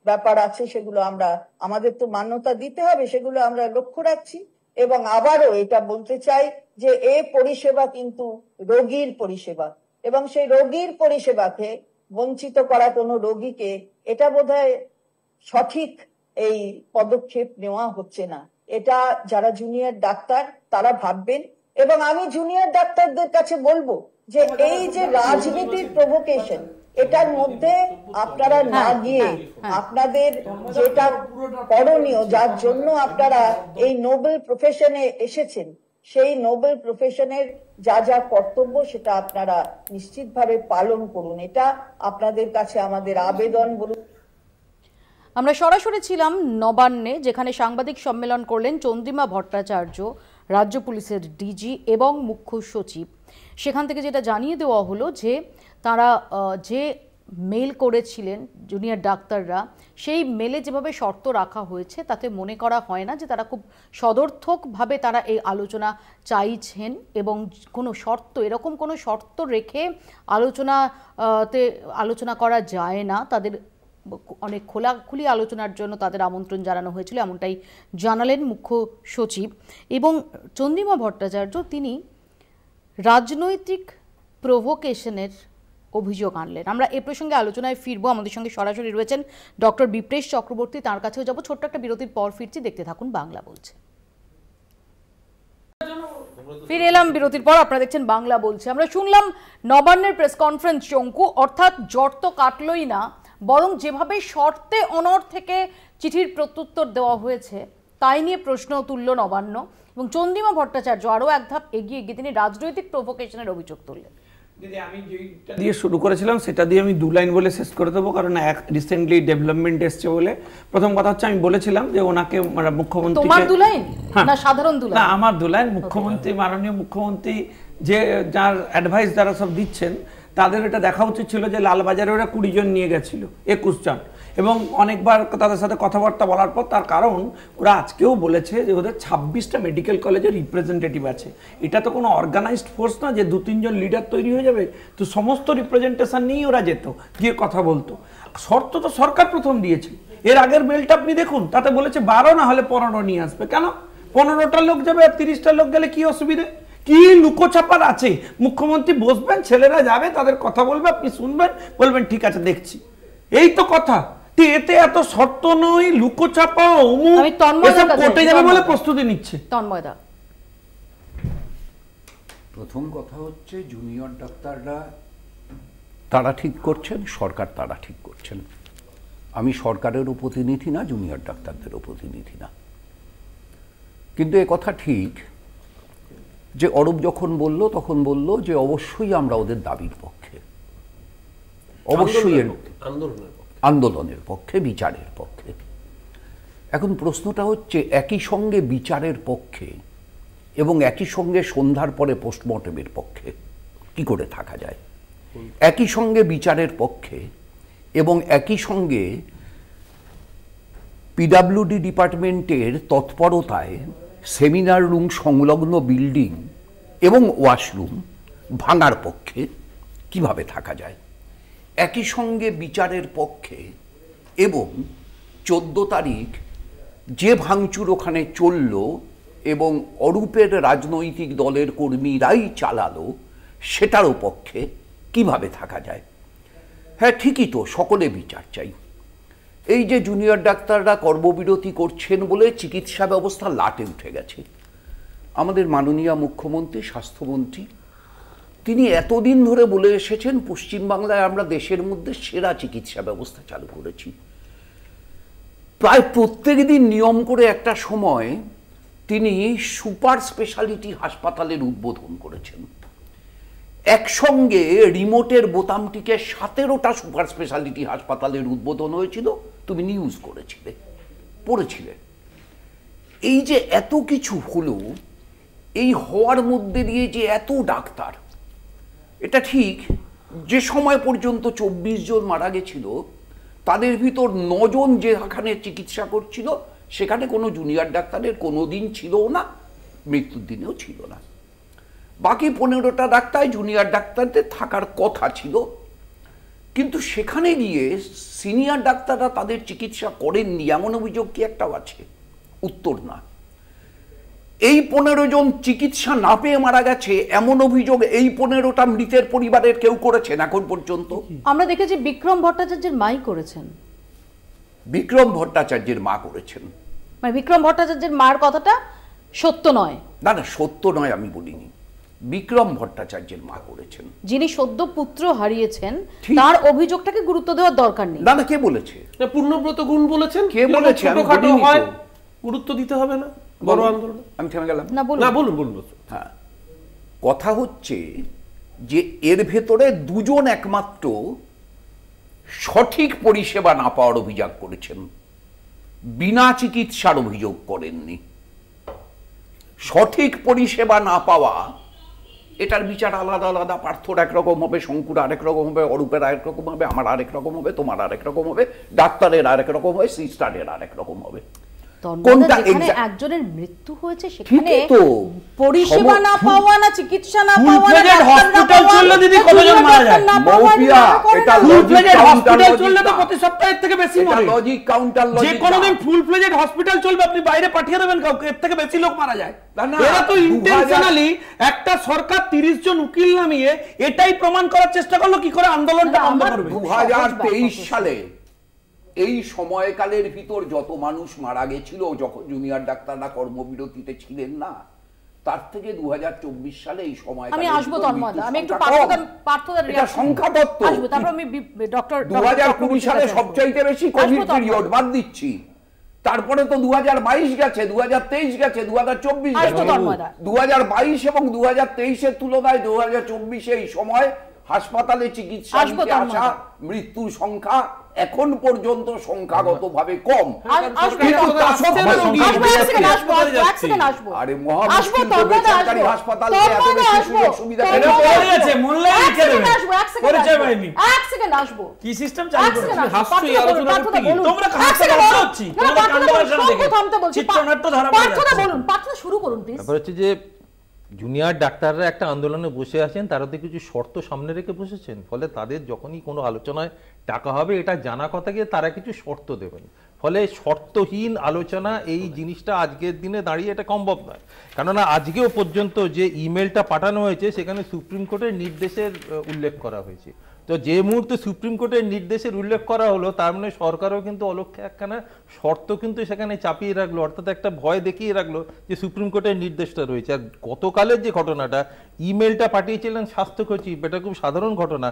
ব্যাপার আছে সেগুলো আমরা, আমাদের তো মান্যতা দিতে হবে, সেগুলো আমরা লক্ষ্য রাখছি। এবং আবারও এটা বলতে চাই যে এই পরিষেবা কিন্তু রোগীর পরিষেবা, এবং সেই রোগীর পরিষেবাকে বঞ্চিত করা কোনো রোগীকে, এটা বোধহয় সঠিক এই পদক্ষেপ নেওয়া হচ্ছে না। এটা যারা জুনিয়র ডাক্তার তারা ভাববেন, এবং আমি জুনিয়র ডাক্তারদের কাছে বলবো যে এই যে রাজনীতির প্রভোকেশন, এটার মধ্যে আপনারা না গিয়ে আপনাদের যেটা করণীয়, যার জন্য আপনারা এই নোবেল প্রফেশনে এসেছেন, সেই নোবেল প্রফেশনের যা কর্তব্য সেটা আপনারা নিশ্চিতভাবে পালন করুন। এটা আপনাদের কাছে আমাদের আবেদন। বলুন, আমরা সরাসরি ছিলাম নবান্নে, যেখানে সাংবাদিক সম্মেলন করলেন চন্দ্রিমা ভট্টাচার্য, রাজ্য পুলিশের ডিজি এবং মুখ্য সচিব। সেখান থেকে যেটা জানিয়ে দেওয়া হলো যে তারা যে মেল করেছিলেন জুনিয়র ডাক্তাররা, সেই মেলে যেভাবে শর্ত রাখা হয়েছে তাতে মনে করা হয় না যে তারা খুব সদর্থকভাবে তারা এই আলোচনা চাইছেন, এবং কোনো শর্ত, এরকম কোনো শর্ত রেখে আলোচনা করা যায় না। তাদের অনেক খোলাখুলি আলোচনার জন্য তাদের আমন্ত্রণ জানানো হয়েছিল, এমনটাই জানালেন মুখ্য সচিব। এবং চন্দ্রিমা ভট্টাচার্য তিনি রাজনৈতিক প্রভোকেশনের অভিযোগ আনলেন। আমরা এ প্রসঙ্গে আলোচনায় ফিরবো। আমাদের সঙ্গে সরাসরি রয়েছেন ডক্টর বিপ্রেশ চক্রবর্তী, তার কাছেও যাব। ছোট্ট একটা বিরতির পর ফিরছি, দেখতে থাকুন বাংলা বলছে। ফিরে এলাম বিরতির পর, আপনারা দেখছেন বাংলা বলছে। আমরা শুনলাম নবান্নের প্রেস কনফারেন্স শঙ্কু, অর্থাৎ জ্বর তো কাটলই না, বরং যেভাবে শর্তে অনড় থেকে চিঠির প্রত্যুত্তর দেওয়া হয়েছে তাই নিয়ে প্রশ্ন তুলল নবান্ন এবং চন্দ্রিমা ভট্টাচার্য আরও এক ধাপ এগিয়ে গিয়ে তিনি রাজনৈতিক প্রভোকেশনের অভিযোগ তুললেন। দিদি, আমি যেটা দিয়ে শুরু করেছিলাম সেটা দিয়ে আমি 2 লাইন বলে শেষ করে দেবো, কারণ রিসেন্টলি ডেভেলপমেন্ট এসছে বলে। প্রথম কথা হচ্ছে, আমি বলেছিলাম যে ওনাকে মুখ্যমন্ত্রী, তোমার 2 লাইন না সাধারণ 2 লাইন? না, আমার 2 লাইন। মুখ্যমন্ত্রী, মাননীয় মুখ্যমন্ত্রী যে যার অ্যাডভাইস যারা সব দিচ্ছেন তাদের এটা দেখা উচিত ছিল যে লালবাজারে ওরা 20 জন নিয়ে গেছিল, 21 জন, এবং অনেকবার তাদের সাথে কথাবার্তা বলার পর তার কারণ ওরা আজকেও বলেছে যে ওদের 26টা মেডিকেল কলেজের রিপ্রেজেন্টেটিভ আছে। এটা তো কোনো অর্গানাইজড ফোর্স না যে 2-3 জন লিডার তৈরি হয়ে যাবে, তো সমস্ত রিপ্রেজেন্টেশন নিয়েই ওরা যেত, গিয়ে কথা বলতো। শর্ত তো সরকার প্রথম দিয়েছে। এর আগের মেলটা আপনি দেখুন, তাতে বলেছে 12 না হলে 15 নিয়ে আসবে। কেন 15টা লোক যাবে আর 30টা লোক গেলে কি অসুবিধে? কি লুকোছাপার আছে? মুখ্যমন্ত্রী বসবেন, ছেলেরা যাবে, তাদের কথা বলবে, আপনি শুনবেন, বলবেন ঠিক আছে দেখছি, এই তো কথা। এতে এত শর্ত নয়, লুকোছাপা, কোর্টে যাবে বলে প্রস্তুতি নিচ্ছে। তন্ময়দা, প্রথম কথা হচ্ছে জুনিয়র ডাক্তাররা তারা ঠিক করছেন, সরকার তারা ঠিক করছেন। আমি সরকারেরও প্রতিনিধি না, জুনিয়র ডাক্তারদেরও প্রতিনিধি না। কিন্তু এ কথা ঠিক যে অরূপ যখন বলল তখন বলল যে অবশ্যই আমরা ওদের দাবির পক্ষে, অবশ্যই আন্দোলনের পক্ষে, বিচারের পক্ষে। এখন প্রশ্নটা হচ্ছে একই সঙ্গে বিচারের পক্ষে এবং একই সঙ্গে সন্ধ্যার পরে পোস্টমর্টেমের পক্ষে কি করে থাকা যায়? একই সঙ্গে বিচারের পক্ষে এবং একই সঙ্গে পিডাব্লিউডি ডিপার্টমেন্টের তৎপরতায় সেমিনার রুম সংলগ্ন বিল্ডিং এবং ওয়াশরুম ভাঙার পক্ষে কিভাবে থাকা যায়? একই সঙ্গে বিচারের পক্ষে এবং 14 তারিখ যে ভাঙচুর ওখানে চলল এবং অরূপের রাজনৈতিক দলের কর্মীরাই চালালো সেটারও পক্ষে কিভাবে থাকা যায়? হ্যাঁ, ঠিকই তো, সকলে বিচার চাই। এই যে জুনিয়র ডাক্তাররা কর্মবিরতি করছেন বলে চিকিৎসা ব্যবস্থা লাটে উঠে গেছে, আমাদের মাননীয় মুখ্যমন্ত্রী, স্বাস্থ্যমন্ত্রী, তিনি এতদিন ধরে বলে এসেছেন পশ্চিমবাংলায় আমরা দেশের মধ্যে সেরা চিকিৎসা ব্যবস্থা চালু করেছি। প্রায় প্রত্যেক দিন নিয়ম করে একটা সময় তিনি সুপার স্পেশালিটি হাসপাতালের উদ্বোধন করেছেন। একসঙ্গে রিমোটের বোতামটিকে 17টা সুপার স্পেশালিটি হাসপাতালের উদ্বোধন হয়েছিল, তুমি নিউজ করেছিলে, পড়েছিলে। এই যে এত কিছু হলো, এই হওয়ার মধ্যে দিয়ে যে এত ডাক্তার, এটা ঠিক যে সময় পর্যন্ত 24 জন মারা গেছিল তাদের ভিতর 9 জন যেখানে চিকিৎসা করছিল সেখানে কোনো জুনিয়র ডাক্তারের কোনো দিন ছিল না, মৃত্যুর দিনেও ছিল না। বাকি 15টা ডাক্তার জুনিয়র ডাক্তারদের থাকার কথা ছিল, কিন্তু সেখানে গিয়ে সিনিয়র ডাক্তাররা তাদের চিকিৎসা করেননি এমন অভিযোগ কি একটাও আছে? উত্তর না। এই 15 জন চিকিৎসা না পেয়ে মারা গেছে এমন অভিযোগ এই 15টা মৃতের পরিবারের কেউ করেছেন এখন পর্যন্ত? আমরা দেখেছি বিক্রম ভট্টাচার্যের মাই করেছেন। বিক্রম ভট্টাচার্যের মা করেছেন, মানে বিক্রম ভট্টাচার্যের মার কথাটা সত্য নয়? না না, সত্য নয় আমি বলিনি, বিক্রম ভট্টাচার্যের মা করেছেন। যিনি সদ্য পুত্র হারিয়েছেন তার অভিযোগটাকে গুরুত্ব দেওয়ার দরকার নেই। না না, কে বলেছে? পূর্ণব্রত গুণ বলেছেন। কে বলেছে? গুরুত্ব দিতে হবে না বড় আন্দোলন? আমি থেমে গেলাম। না বলুন। হ্যাঁ, কথা হচ্ছে যে এর ভেতরে 2 জন একমাত্র সঠিক পরিষেবা না পাওয়ার অভিযোগ করেছেন, বিনা চিকিৎসার অভিযোগ করেননি। সঠিক পরিষেবা না পাওয়া, এটার বিচার আলাদা আলাদা। পার্থর একরকম হবে, শঙ্কুর আরেক রকম হবে, অরূপের আরেক রকম হবে, আমার আরেক রকম হবে, তোমার আরেক রকম হবে, ডাক্তারের আরেক রকম হবে, সিস্টারের আরেক রকম হবে। যেখানে একজনের মৃত্যু হয়েছে সেখানে পরিষেবা না পাওয়া, না চিকিৎসা না পাওয়া, হসপিটাল চললে দিদি কতজন মারা যায়? মৌপিয়া, এটা লজিক হসপিটাল চললে তো প্রতি সপ্তাহের থেকে বেশি মরে। Logic counter logic. যে কোনোদিন ফুল ফ্লেজেড হসপিটাল চলবে আপনি বাইরে পাঠিয়ে দেবেন কাউকে, এর থেকে বেশি লোক মারা যায়। এরা তো ইন্টেনশনালি একটা সরকার 30 জন উকিল নামিয়ে এটাই প্রমাণ করার চেষ্টা করলো কি করে আন্দোলনটা বন্ধ করবে। 2023 সালে এই সময়কালের ভিতর যত মানুষ মারা গেছিল যখন জুনিয়র ডাক্তাররা কর্মবিরতিতে ছিলেন না, তার থেকে 2024 সালে এই সময়কালে আমি আসবো তন্ময়দা, আমি একটু পার্থদার এটা সংখ্যা তত্ত্ব আসবো, তারপর আমি ডক্টর 2020 সালে সবচাইতে বেশি কোভিড পিরিয়ড বাদ দিচ্ছি, তারপরে তো 2022 গেছে, 2023 গেছে, 2024 গেছে। 2022 এবং 2023-এর তুলনায় 2024-এ এই সময় হাসপাতালে চিকিৎসা নিতে আসা মৃত্যুর সংখ্যা এখন পর্যন্ত সংখ্যাগতভাবে কম। আরে মহামুশকিল তো বেসরকারি হাসপাতালে এত বেশি সুযোগ সুবিধা কি সিস্টেম চালু করেছে? হাসছো এই আলোচনা করতে কি? তোমরা হাসতে হচ্ছি, তোমরা কান্ডাভাষণ দেখে চিত্রনাট্য ধারা বলুন, পাঠটা শুরু করুন প্লিজ। ব্যাপার হচ্ছে যে জুনিয়র ডাক্তাররা একটা আন্দোলনে বসে আছেন, তারা তো কিছু শর্ত সামনে রেখে বসেছেন, ফলে তাদের যখনই কোনো আলোচনায় টাকা হবে এটা জানা কথা গিয়ে তারা কিছু শর্ত দেবেন, ফলে শর্তহীন আলোচনা এই জিনিসটা আজকের দিনে দাঁড়িয়ে এটা সম্ভব নয়। কেননা আজকেও পর্যন্ত যে ইমেলটা পাঠানো হয়েছে সেখানে সুপ্রিম কোর্টের নির্দেশের উল্লেখ করা হয়েছে। তো যে মুহূর্তে সুপ্রিম কোর্টের নির্দেশের উল্লেখ করা হলো তার মানে সরকারও কিন্তু অলক্ষ্যে একখানা শর্ত কিন্তু সেখানে চাপিয়ে রাখলো, অর্থাৎ একটা ভয় দেখিয়ে রাখলো যে সুপ্রিম কোর্টের নির্দেশটা রয়েছে। আর গতকালের যে ঘটনাটা, ইমেলটা পাঠিয়েছিলেন স্বাস্থ্য সচিব, এটা খুব সাধারণ ঘটনা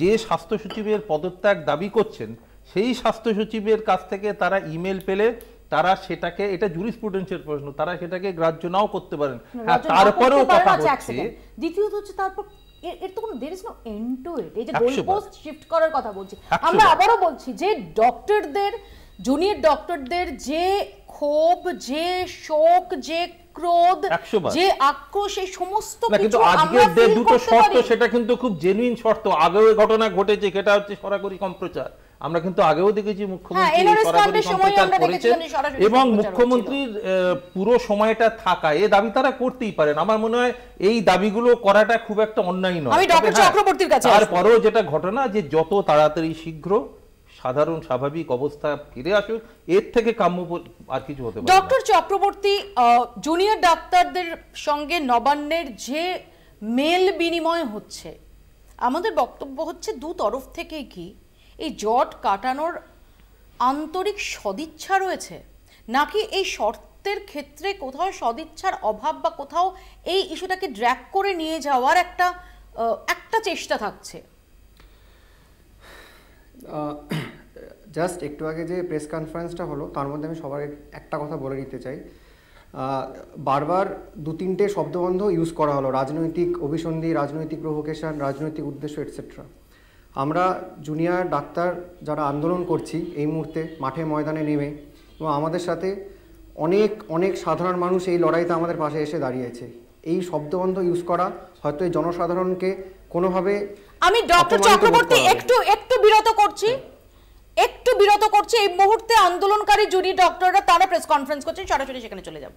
যে স্বাস্থ্য সচিবের পদত্যাগ দাবি করছেন সেই স্বাস্থ্য সচিবের কাছ থেকে তারা ইমেল পেলে তারা সেটাকে, এটা জুরিসপ্রুডেন্সের প্রশ্ন, তারা সেটাকে গ্রাহ্য নাও করতে পারেন। হ্যাঁ, তারপরেও কথা হচ্ছে, দ্বিতীয়ত হচ্ছে তারপর এর তো কোনো there is no end to it. এই যে গোলপোস্ট শিফট করার কথা বলছি, আমরা আবারও বলছি যে ডক্টরদের, জুনিয়র ডক্টরদের যে ক্ষোভ, যে শোক, যে ক্রোধ, যে আক্রোশ, এই সমস্ত কিছু আজকের যে দুটো শর্ত সেটা কিন্তু খুব জেনুইন শর্ত। আগেও ঘটনা ঘটেছে, সেটা হচ্ছে সরাসরি সম্প্রচার। আমরা কিন্তু আগেও দেখেছি মুখ্যমন্ত্রী সরাসরি সম্প্রচার করেছেন এবং মুখ্যমন্ত্রীর পুরো সময়টা থাকা, এ দাবি তারা করতেই পারেন। আমার মনে হয় এই দাবিগুলো করাটা খুব একটা অন্যায় নয়। তারপরেও যেটা ঘটনা যে যত তাড়াতাড়ি শীঘ্র সাধারণ স্বাভাবিক অবস্থা ফিরে আসুক, এর থেকে কাম্য আর কিছু হতে পারে না। ডক্টর চক্রবর্তী, জুনিয়র ডাক্তারদের সঙ্গে নবান্নের যে মেল বিনিময় হচ্ছে, আমাদের বক্তব্য হচ্ছে দু তরফ থেকেই কি এই জট কাটানোর আন্তরিক সদিচ্ছা রয়েছে, নাকি এই শর্তের ক্ষেত্রে কোথাও সদিচ্ছার অভাব বা কোথাও এই ইস্যুটাকে ড্র্যাগ করে নিয়ে যাওয়ার একটা চেষ্টা থাকছে? জাস্ট একটু আগে যে প্রেস কনফারেন্সটা হলো তার মধ্যে আমি সবার একটা কথা বলে নিতে চাই। বারবার 2-3টে শব্দবন্ধ ইউজ করা হলো, রাজনৈতিক অভিসন্ধি, রাজনৈতিক প্রভোকেশন, রাজনৈতিক উদ্দেশ্য এটসেট্রা। আমরা জুনিয়র ডাক্তার যারা আন্দোলন করছি এই মুহূর্তে মাঠে ময়দানে নেমে, এবং আমাদের সাথে অনেক অনেক সাধারণ মানুষ এই লড়াইতে আমাদের পাশে এসে দাঁড়িয়েছে। এই শব্দবন্ধ ইউজ করা হয়তো এই জনসাধারণকে কোনোভাবে, আমি ডক্টর চক্রবর্তী একটু বিরত করছি এই মুহূর্তে আন্দোলনকারী জুনিয়র ডক্টররা তারা প্রেস কনফারেন্স করছেন, সরাসরি সেখানে চলে যাব।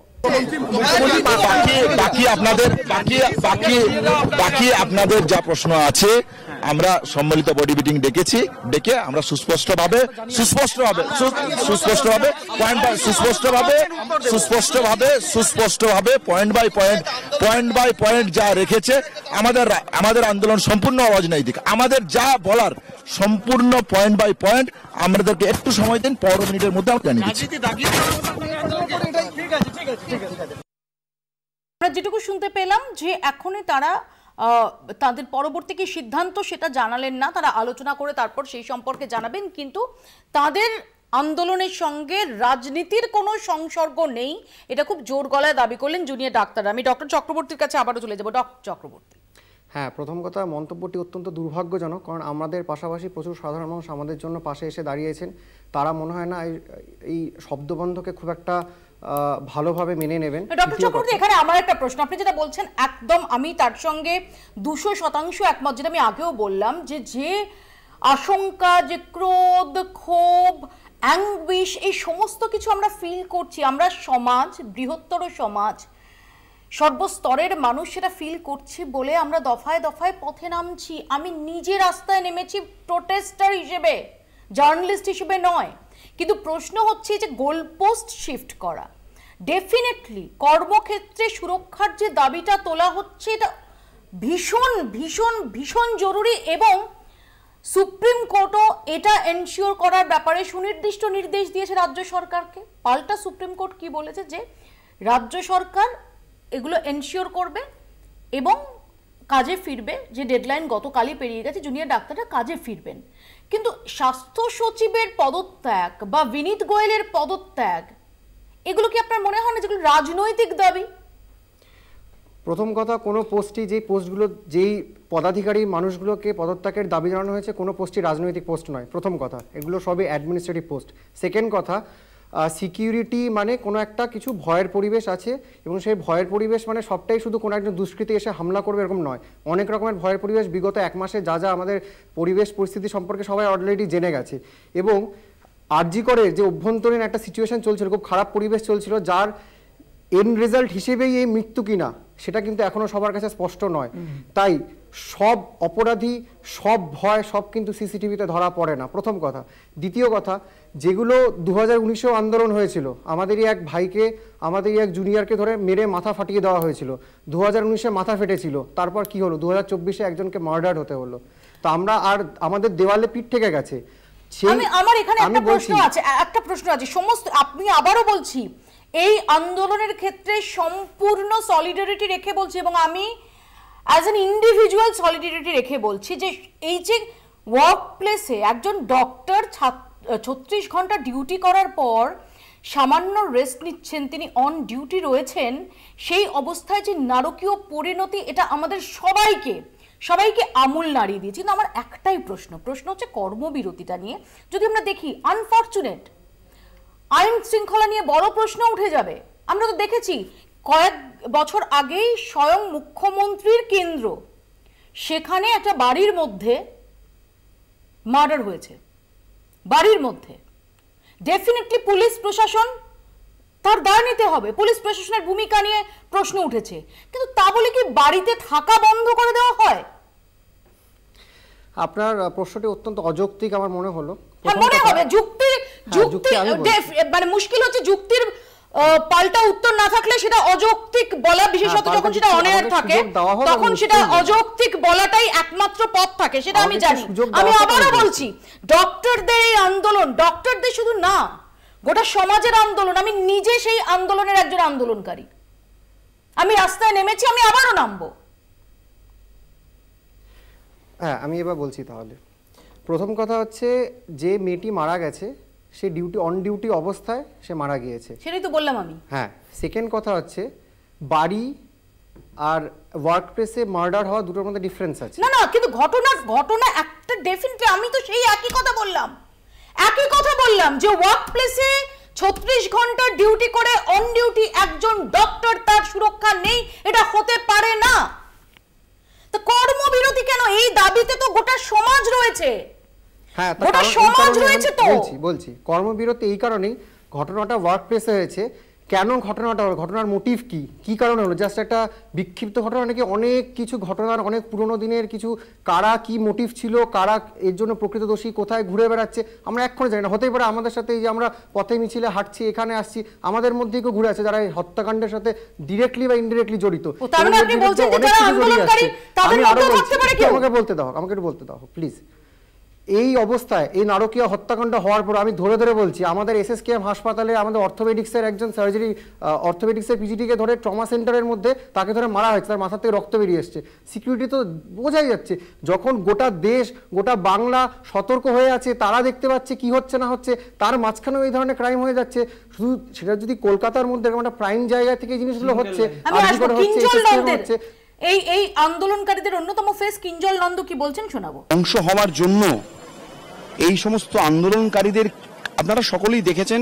বাকি আপনাদের যা প্রশ্ন আছে আমরা সম্মিলিত বডি মিটিং ডেকে আমরা সুস্পষ্টভাবে পয়েন্ট বাই পয়েন্ট যা রেখেছে, আমাদের আন্দোলন সম্পূর্ণ অরাজনৈতিক। আমাদের যা বলার সম্পূর্ণ পয়েন্ট বাই পয়েন্ট আমাদেরকে একটু সময় দিন, 15 মিনিটের মধ্যে আমরা জানিয়ে দিচ্ছি। আমরা যেটুকু শুনতে পেলাম যে এখনই তারা তাদের পরবর্তী কি সিদ্ধান্ত সেটা জানালেন না, তারা আলোচনা করে তারপর সেই সম্পর্কে জানাবেন, কিন্তু তাদের আন্দোলনের সঙ্গে রাজনীতির কোনো সংসর্গ নেই, এটা খুব জোর গলায় দাবি করলেন জুনিয়র ডাক্তাররা। আমি ডক্টর চক্রবর্তীর কাছে আবারও চলে যাব। ডক্টর চক্রবর্তী, হ্যাঁ, প্রথম কথা, মন্তব্যটি অত্যন্ত দুর্ভাগ্যজনক, কারণ আমাদের পাশাপাশি প্রচুর সাধারণ মানুষ আমাদের জন্য পাশে এসে দাঁড়িয়েছেন। তারা মনে হয় না এই শব্দবন্ধকে খুব একটা ভালোভাবে মেনে নেবেন। ডক্টর চক্রবর্তী, এখানে আমার একটা প্রশ্ন, আপনি যেটা বলছেন একদম আমি তার সঙ্গে 200% একমত, যেটা আমি আগেও বললাম যে আশঙ্কা, যে ক্রোধ, ক্ষোভ, অ্যাংগুইশ, এই সমস্ত কিছু আমরা ফিল করছি, আমরা সমাজ, বৃহত্তর সমাজ, সর্বস্তরের মানুষ সেটা ফিল করছি বলে আমরা দফায় দফায় পথে নামছি। আমি নিজে রাস্তায় নেমেছি প্রোটেস্টার হিসেবে, জার্নালিস্ট হিসেবে নয়। কিন্তু প্রশ্ন হচ্ছে যে গোলপোস্ট শিফট করা, ডেফিনেটলি কর্মক্ষেত্রে সুরক্ষার যে দাবিটা তোলা হচ্ছে এটা ভীষণ ভীষণ ভীষণ জরুরি, এবং সুপ্রিম কোর্টও এটা এনশিওর করার ব্যাপারে সুনির্দিষ্ট নির্দেশ দিয়েছে রাজ্য সরকারকে। পাল্টা সুপ্রিম কোর্ট কি বলেছে যে রাজ্য সরকার এগুলো এনশিওর করবে এবং কাজে ফিরবে, যে ডেডলাইন গতকালই পেরিয়ে গেছে, জুনিয়র ডাক্তাররা কাজে ফিরবেন, কিন্তু স্বাস্থ্য সচিবের পদত্যাগ বা বিনীত গোয়েলের পদত্যাগ, এগুলো কি আপনার মনে হয় না যেগুলো রাজনৈতিক দাবি? প্রথম কথা, কোনো পোস্টই, যে পোস্টগুলো, যেই পদাধিকারী মানুষগুলোকে পদত্যাগের দাবি জানানো হয়েছে, কোনো পোস্টই রাজনৈতিক পোস্ট নয়। প্রথম কথা, এগুলো সবই অ্যাডমিনিস্ট্রেটিভ পোস্ট। সেকেন্ড কথা, সিকিউরিটি মানে কোনো একটা কিছু ভয়ের পরিবেশ আছে, এবং সেই ভয়ের পরিবেশ মানে সবটাই শুধু কোনো একজন দুষ্কৃতী এসে হামলা করবে এরকম নয়। অনেক রকমের ভয়ের পরিবেশ বিগত 1 মাসে যা যা আমাদের পরিবেশ পরিস্থিতি সম্পর্কে সবাই অলরেডি জেনে গেছে। এবং আরজি করে যে অভ্যন্তরীণ একটা সিচুয়েশন চলছিল, খুব খারাপ পরিবেশ চলছিল, যার এন্ড রেজাল্ট হিসেবেই এই মৃত্যু কিনা সেটা কিন্তু এখনো সবার কাছে স্পষ্ট নয়। তাই সব অপরাধী, সব ভয়, সব কিন্তু সিসিটিভিতে ধরা পড়ে না, প্রথম কথা। দ্বিতীয় কথা, যেগুলো 2019 আন্দোলন হয়েছিল, আমাদেরই এক ভাইকে, আমাদেরই এক জুনিয়রকে ধরে মেরে মাথা ফাটিয়ে দেওয়া হয়েছিল, 2019-এ মাথা ফেটেছিল, তারপর কি হলো, 2024-এ একজনকে মার্ডার হতে হলো। তো আমরা আর আমাদের দেওয়ালে পিঠ থেকে গেছে। আমার এখানে একটা প্রশ্ন আছে সমস্ত, আপনি আবারও বলছি, এই আন্দোলনের ক্ষেত্রে সম্পূর্ণ সলিডারিটি রেখে বলছি, এবং আমি অ্যাজ অ্যান ইন্ডিভিজুয়াল সলিডারিটি রেখে বলছি যে এই যে ওয়ার্ক প্লেসে একজন ডক্টর 36 ঘন্টা ডিউটি করার পর সামান্য রেস্ট নিচ্ছেন, তিনি অন ডিউটি রয়েছেন, সেই অবস্থায় যে নারকীয় পরিণতি, এটা আমাদের সবাইকে আমূল নাড়িয়ে দিয়েছে। কিন্তু আমার একটাই প্রশ্ন হচ্ছে কর্মবিরতিটা নিয়ে। যদি আমরা দেখি, আনফরচুনেট, আইন শৃঙ্খলা নিয়ে বড় প্রশ্ন উঠে যাবে। আমরা তো দেখেছি কয়েক বছর আগেই স্বয়ং মুখ্যমন্ত্রীর কেন্দ্র, সেখানে একটা বাড়ির মধ্যে মার্ডার হয়েছে, বাড়ির মধ্যে। ডেফিনেটলি পুলিশ প্রশাসন তার দায় নিতে হবে, পুলিশ প্রশাসনের ভূমিকা নিয়ে প্রশ্ন উঠেছে, কিন্তু তা বলে কি বাড়িতে থাকা বন্ধ করে দেওয়া হয়? আপনার প্রশ্নটি অত্যন্ত অযৌক্তিক আমার মনে হলো। মনে হবে যুক্তি মানে মুশকিল হচ্ছে যুক্তির পাল্টা উত্তর না থাকলে সেটা অযৌক্তিক বলা, বিশেষত যখন সেটা অনেয়ার থাকে তখন সেটা অযৌক্তিক বলাটাই একমাত্র পথ থাকে, সেটা আমি জানি। আমি আবারও বলছি, ডক্টরদের এই আন্দোলন, ডক্টরদের শুধু না, গোটা সমাজের আন্দোলন। আমি নিজে সেই আন্দোলনের একজন আন্দোলনকারী, আমি রাস্তায় নেমেছি, আমি আবারও নামবো। হ্যাঁ, আমি এবার বলছি তাহলে। প্রথম কথা হচ্ছে, যে মেয়েটি মারা গেছে সে অন ডিউটি অবস্থায় সে মারা গিয়েছে, সেটাই তো বললাম আমি। হ্যাঁ, সেকেন্ড কথা হচ্ছে, বাড়ি আর ওয়ার্ক প্লেসে মার্ডার হওয়া দুটোর মধ্যে ডিফারেন্স আছে। না কিন্তু ঘটনা একটা ডেফিনেটলি, আমি তো সেই একই কথা বললাম যে ওয়ার্ক প্লেসে 36 ঘন্টা ডিউটি করে অন ডিউটি একজন ডক্টর, তার সুরক্ষা নেই, এটা হতে পারে না। তো কর্মবিরতি কেন? এই দাবিতে তো গোটা সমাজ রয়েছে। হ্যাঁ, বলছি কর্মবিরতি এই কারণেই, ঘটনাটা ওয়ার্ক প্লেসে হয়েছে। কেন ঘটনাটা হলো, ঘটনার মোটিভ কি কারণে হলো? জাস্ট একটা বিক্ষিপ্ত ঘটনা নাকি অনেক কিছু ঘটনার, অনেক পুরনো দিনের কিছু, কারা কি মোটিভ ছিল, কারা এর জন্য প্রকৃত দোষী, কোথায় ঘুরে বেড়াচ্ছে আমরা এক্ষুনি জানি না। হতেই পারে আমাদের সাথে এই যে আমরা পথে মিছিলে হাঁটছি, এখানে আসছি, আমাদের মধ্যেই কেউ ঘুরে আছে যারা এই হত্যাকাণ্ডের সাথে ডিরেক্টলি বা ইনডিরেক্টলি জড়িত। আমাকে বলতে দাও প্লিজ। এই অবস্থায়, এই নারকীয় হত্যাকাণ্ড হওয়ার পর আমি ধরে বলছি, আমাদের SSKM হাসপাতালে আমাদের অর্থোপেডিক্সের একজন অর্থোপেডিক্সের পিজিটিকে ধরে ট্রমা সেন্টারের মধ্যে তাকে ধরে মারা হয়েছে, তার মাথা থেকে রক্ত বেরিয়ে এসছে। সিকিউরিটি তো বোঝাই যাচ্ছে, যখন গোটা দেশ, গোটা বাংলা সতর্ক হয়ে আছে, তারা দেখতে পাচ্ছে কি হচ্ছে না হচ্ছে, তার মাঝখানেও এই ধরনের ক্রাইম হয়ে যাচ্ছে। শুধু সেটা যদি কলকাতার মধ্যে একটা প্রাইম জায়গা থেকে জিনিসগুলো হচ্ছে, এই আন্দোলনকারীদের অন্যতম ফেস কিঞ্জল নন্দ কি বলছেন শোনাবো। অংশ হওয়ার জন্য এই সমস্ত আন্দোলনকারীদের আপনারা সকলেই দেখেছেন,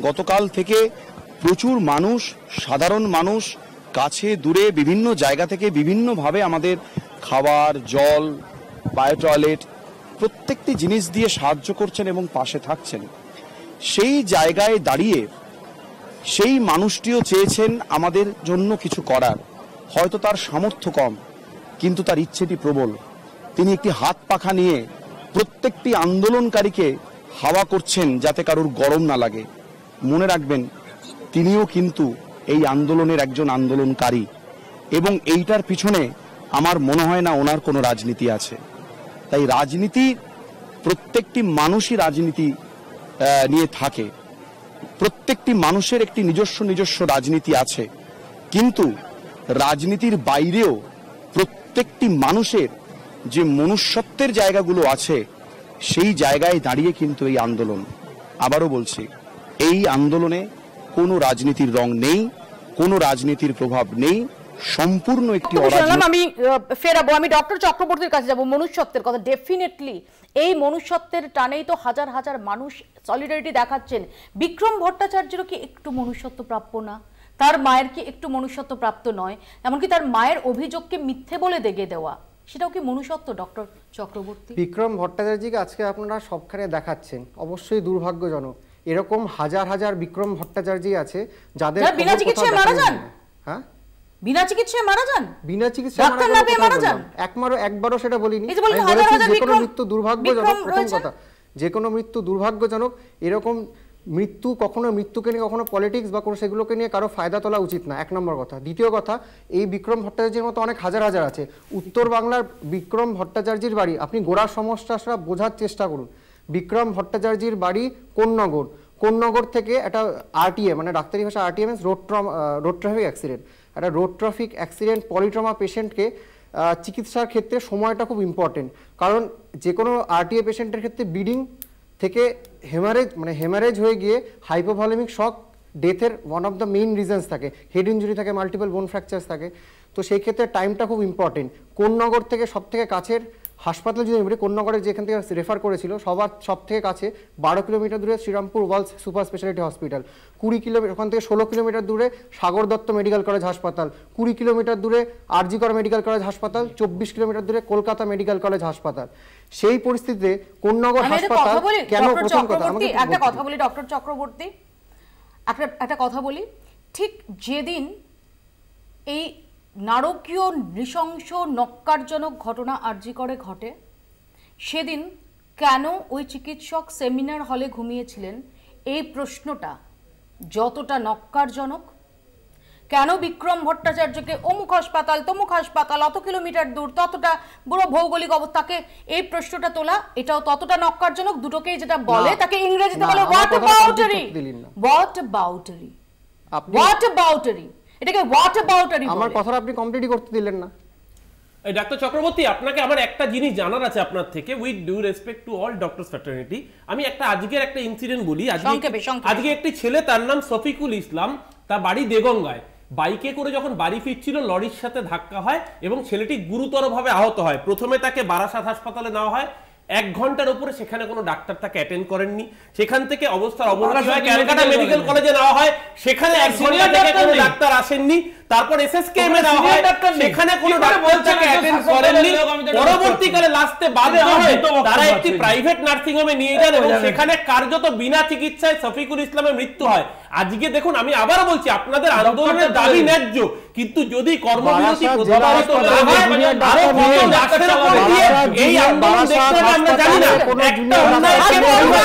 গতকাল থেকে প্রচুর মানুষ, সাধারণ মানুষ কাছে দূরে বিভিন্ন জায়গা থেকে বিভিন্নভাবে আমাদের খাবার, জল, বায়ো টয়লেট প্রত্যেকটি জিনিস দিয়ে সাহায্য করছেন এবং পাশে থাকছেন। সেই জায়গায় দাঁড়িয়ে সেই মানুষটিও চেয়েছেন আমাদের জন্য কিছু করার। হয়তো তার সামর্থ্য কম, কিন্তু তার ইচ্ছেটি প্রবল। তিনি একটি হাত পাখা নিয়ে প্রত্যেকটি আন্দোলনকারীকে হাওয়া করছেন যাতে কারোর গরম না লাগে। মনে রাখবেন, তিনিও কিন্তু এই আন্দোলনের একজন আন্দোলনকারী, এবং এইটার পিছনে আমার মনে হয় না ওনার কোনো রাজনীতি আছে। তাই রাজনীতি, প্রত্যেকটি মানুষই রাজনীতি নিয়ে থাকে, প্রত্যেকটি মানুষের একটি নিজস্ব রাজনীতি আছে, কিন্তু রাজনীতির বাইরেও প্রত্যেকটি মানুষের যে মনুষ্যত্বের জায়গাগুলো আছে সেই জায়গায় দাঁড়িয়ে কিন্তু এই আন্দোলন। আবারও বলছি, এই আন্দোলনে কোনো রাজনীতির রং নেই, কোনো রাজনীতির প্রভাব নেই, সম্পূর্ণ একটি আমি ফেরাবো, আমি ডক্টর চক্রবর্তীর কাছে যাব। মনুষ্যত্বের কথা, ডেফিনেটলি এই মনুষ্যত্বের টানেই তো হাজার হাজার মানুষ সলিডারিটি দেখাচ্ছেন। বিক্রম ভট্টাচার্যেরও কি একটু মনুষ্যত্ব প্রাপ্য না? তার মায়ের কি একটু মনুষ্যত্ব প্রাপ্ত নয়? এমনকি তার মায়ের অভিযোগকে মিথ্যে বলে দেগে দেওয়া, সেটাও কি মনুষ্যত্ব ডক্টর চক্রবর্তী? বিক্রম ভট্টাচার্যকে আজকে আপনারা সবখানে দেখাচ্ছেন, অবশ্যই দুর্ভাগ্যজনক। এরকম হাজার হাজার বিক্রম ভট্টাচার্য আছে যাদের বিনা চিকিৎসায় মারা যান। হ্যাঁ, বিনা চিকিৎসায় মারা যান, বিনা চিকিৎসায় মারা যান। একবারও সেটা বলিনি। যে কোনো মৃত্যু দুর্ভাগ্যজনক, প্রথম কথা যে কোনো মৃত্যু দুর্ভাগ্যজনক। এরকম মৃত্যু কখনো মৃত্যুকে নিয়ে কখনো পলিটিক্স বা কোনো সেগুলোকে নিয়ে কারো ফায়দা তোলা উচিত না, এক নম্বর কথা। দ্বিতীয় কথা, এই বিক্রম ভট্টাচার্যের মতো অনেক হাজার হাজার আছে। উত্তর বাংলার বিক্রম ভট্টাচার্যের বাড়ি, আপনি গোড়া সমস্যাটা বোঝার চেষ্টা করুন। বিক্রম ভট্টাচার্যের বাড়ি কোন্নগর, কোন্নগর থেকে একটা আরটিএ মানে ডাক্তারি ভাষা আরটিএমএস রোড ট্রাফিক অ্যাক্সিডেন্ট, একটা রোড ট্রাফিক অ্যাক্সিডেন্ট পলিট্রমা পেশেন্টকে চিকিৎসার ক্ষেত্রে সময়টা খুব ইম্পর্টেন্ট। কারণ যে কোনো আরটিএ পেশেন্টের ক্ষেত্রে ব্লিডিং থেকে হেমারেজ মানে হেমারেজ হয়ে গিয়ে হাইপোভলিমিক শক ডেথের one of the main reasons থাকে, হেড ইঞ্জুরি থাকে, মাল্টিপল বোন ফ্র্যাকচার্স থাকে। তো সেই ক্ষেত্রে টাইমটা খুব ইম্পর্টেন্ট। কোন্নগর থেকে সব থেকে কাছের হাসপাতাল যদি বলি, কোন্নগরে যেখান থেকে রেফার করেছিল সব থেকে কাছে 12 কিলোমিটার দূরে Serampore Walsh super speciality hospital, 20 kilometre ওখান থেকে 16 কিলোমিটার দূরে সাগর দত্ত মেডিকেল কলেজ হাসপাতাল, 20 কিলোমিটার দূরে আরজি কর মেডিকেল কলেজ হাসপাতাল, 24 কিলোমিটার দূরে কলকাতা মেডিকেল কলেজ হাসপাতাল। সেই পরিস্থিতিতে কোন্নগর হাসপাতাল কেন? প্রথম কথা আমাকে একটা কথা বলি ডক্টর চক্রবর্তী, একটা কথা বলি। ঠিক যেদিন এই নারকীয় নৃশংস নক্কারজনক ঘটনা আরজি করে ঘটে, সেদিন কেন ওই চিকিৎসক সেমিনার হলে ঘুমিয়েছিলেন, এই প্রশ্নটা যতটা নক্কারজনক। কেন বিক্রম ভট্টাচার্যকে অমুক হাসপাতাল তমুক হাসপাতাল অত কিলোমিটার দূর ততটা বড় ভৌগোলিক অবস্থাকে, এই প্রশ্নটা তোলা এটাও ততটা নক্কারজনক। দুটোকেই যেটা বলে তাকে ইংরেজিতে বলে হোয়াট অ্যাবাউটারি, হোয়াট অ্যাবাউটারি, হোয়াট অ্যাবাউটারি। এটাকে হোয়াট অ্যাবাউটারি। আমার কথাটা আপনি কমপ্লিটই করতে দিলেন না। ডাক্তার চক্রবর্তী, আপনাকে আমার একটা জিনিস জানার আছে আপনার থেকে, with due respect to all doctors fraternity. আমি আজকের একটা ইনসিডেন্ট বলি। আজকে একটি ছেলে, তার নাম শফিকুল ইসলাম, তার বাড়ি দেগঙ্গায়। বাইকে করে যখন বাড়ি ফিরছিল লরির সাথে ধাক্কা হয় এবং ছেলেটি গুরুতরভাবে আহত হয়। প্রথমে তাকে বারাসাত হাসপাতালে নেওয়া হয়, 1 ঘন্টার উপরে সেখানে কোনো ডাক্তার তাকে অ্যাটেন্ড করেননি। সেখান থেকে অবস্থার অবনতি হয়, ক্যালকাটা মেডিকেল কলেজে নেওয়া হয়, সেখানে 1 ঘন্টা থেকে কোনো ডাক্তার আসেননি। তারপর এসএসকেএম এ নেওয়া হয়, সেখানে কোনো ডাক্তার তাকে অ্যাটেন্ড করেননি। পরবর্তীকালে লাস্টে বাধ্য হয়ে তারা একটি প্রাইভেট নার্সিং হোমে নিয়ে যান এবং সেখানে কার্যত বিনা চিকিৎসায় শফিকুল ইসলামের মৃত্যু হয়। আজকে দেখুন, আমি আবারও বলছি, আপনাদের আন্দোলনের দাবি ন্যায্য, কিন্তু যদি কর্মবিরতি প্রত্যাহৃত না হয়, আরো কত ডাক্তারের উপর দিয়ে এই আন্দোলন দেখতে হবে আমরা জানি না। একটা অন্যায়কে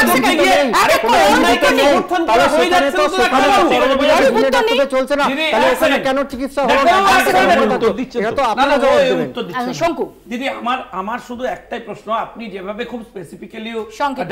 করতে গিয়ে আরেকটা অন্যায়কে সমর্থন করা হয়ে যাচ্ছে তো চলছে না, তাহলে এখানে কেন চিকিৎসা হলো না? এটা তো আপনারা জবাব দেবেন। শঙ্কু দিদি, আমার শুধু একটাই প্রশ্ন। আপনি যেভাবে খুব স্পেসিফিক্যালি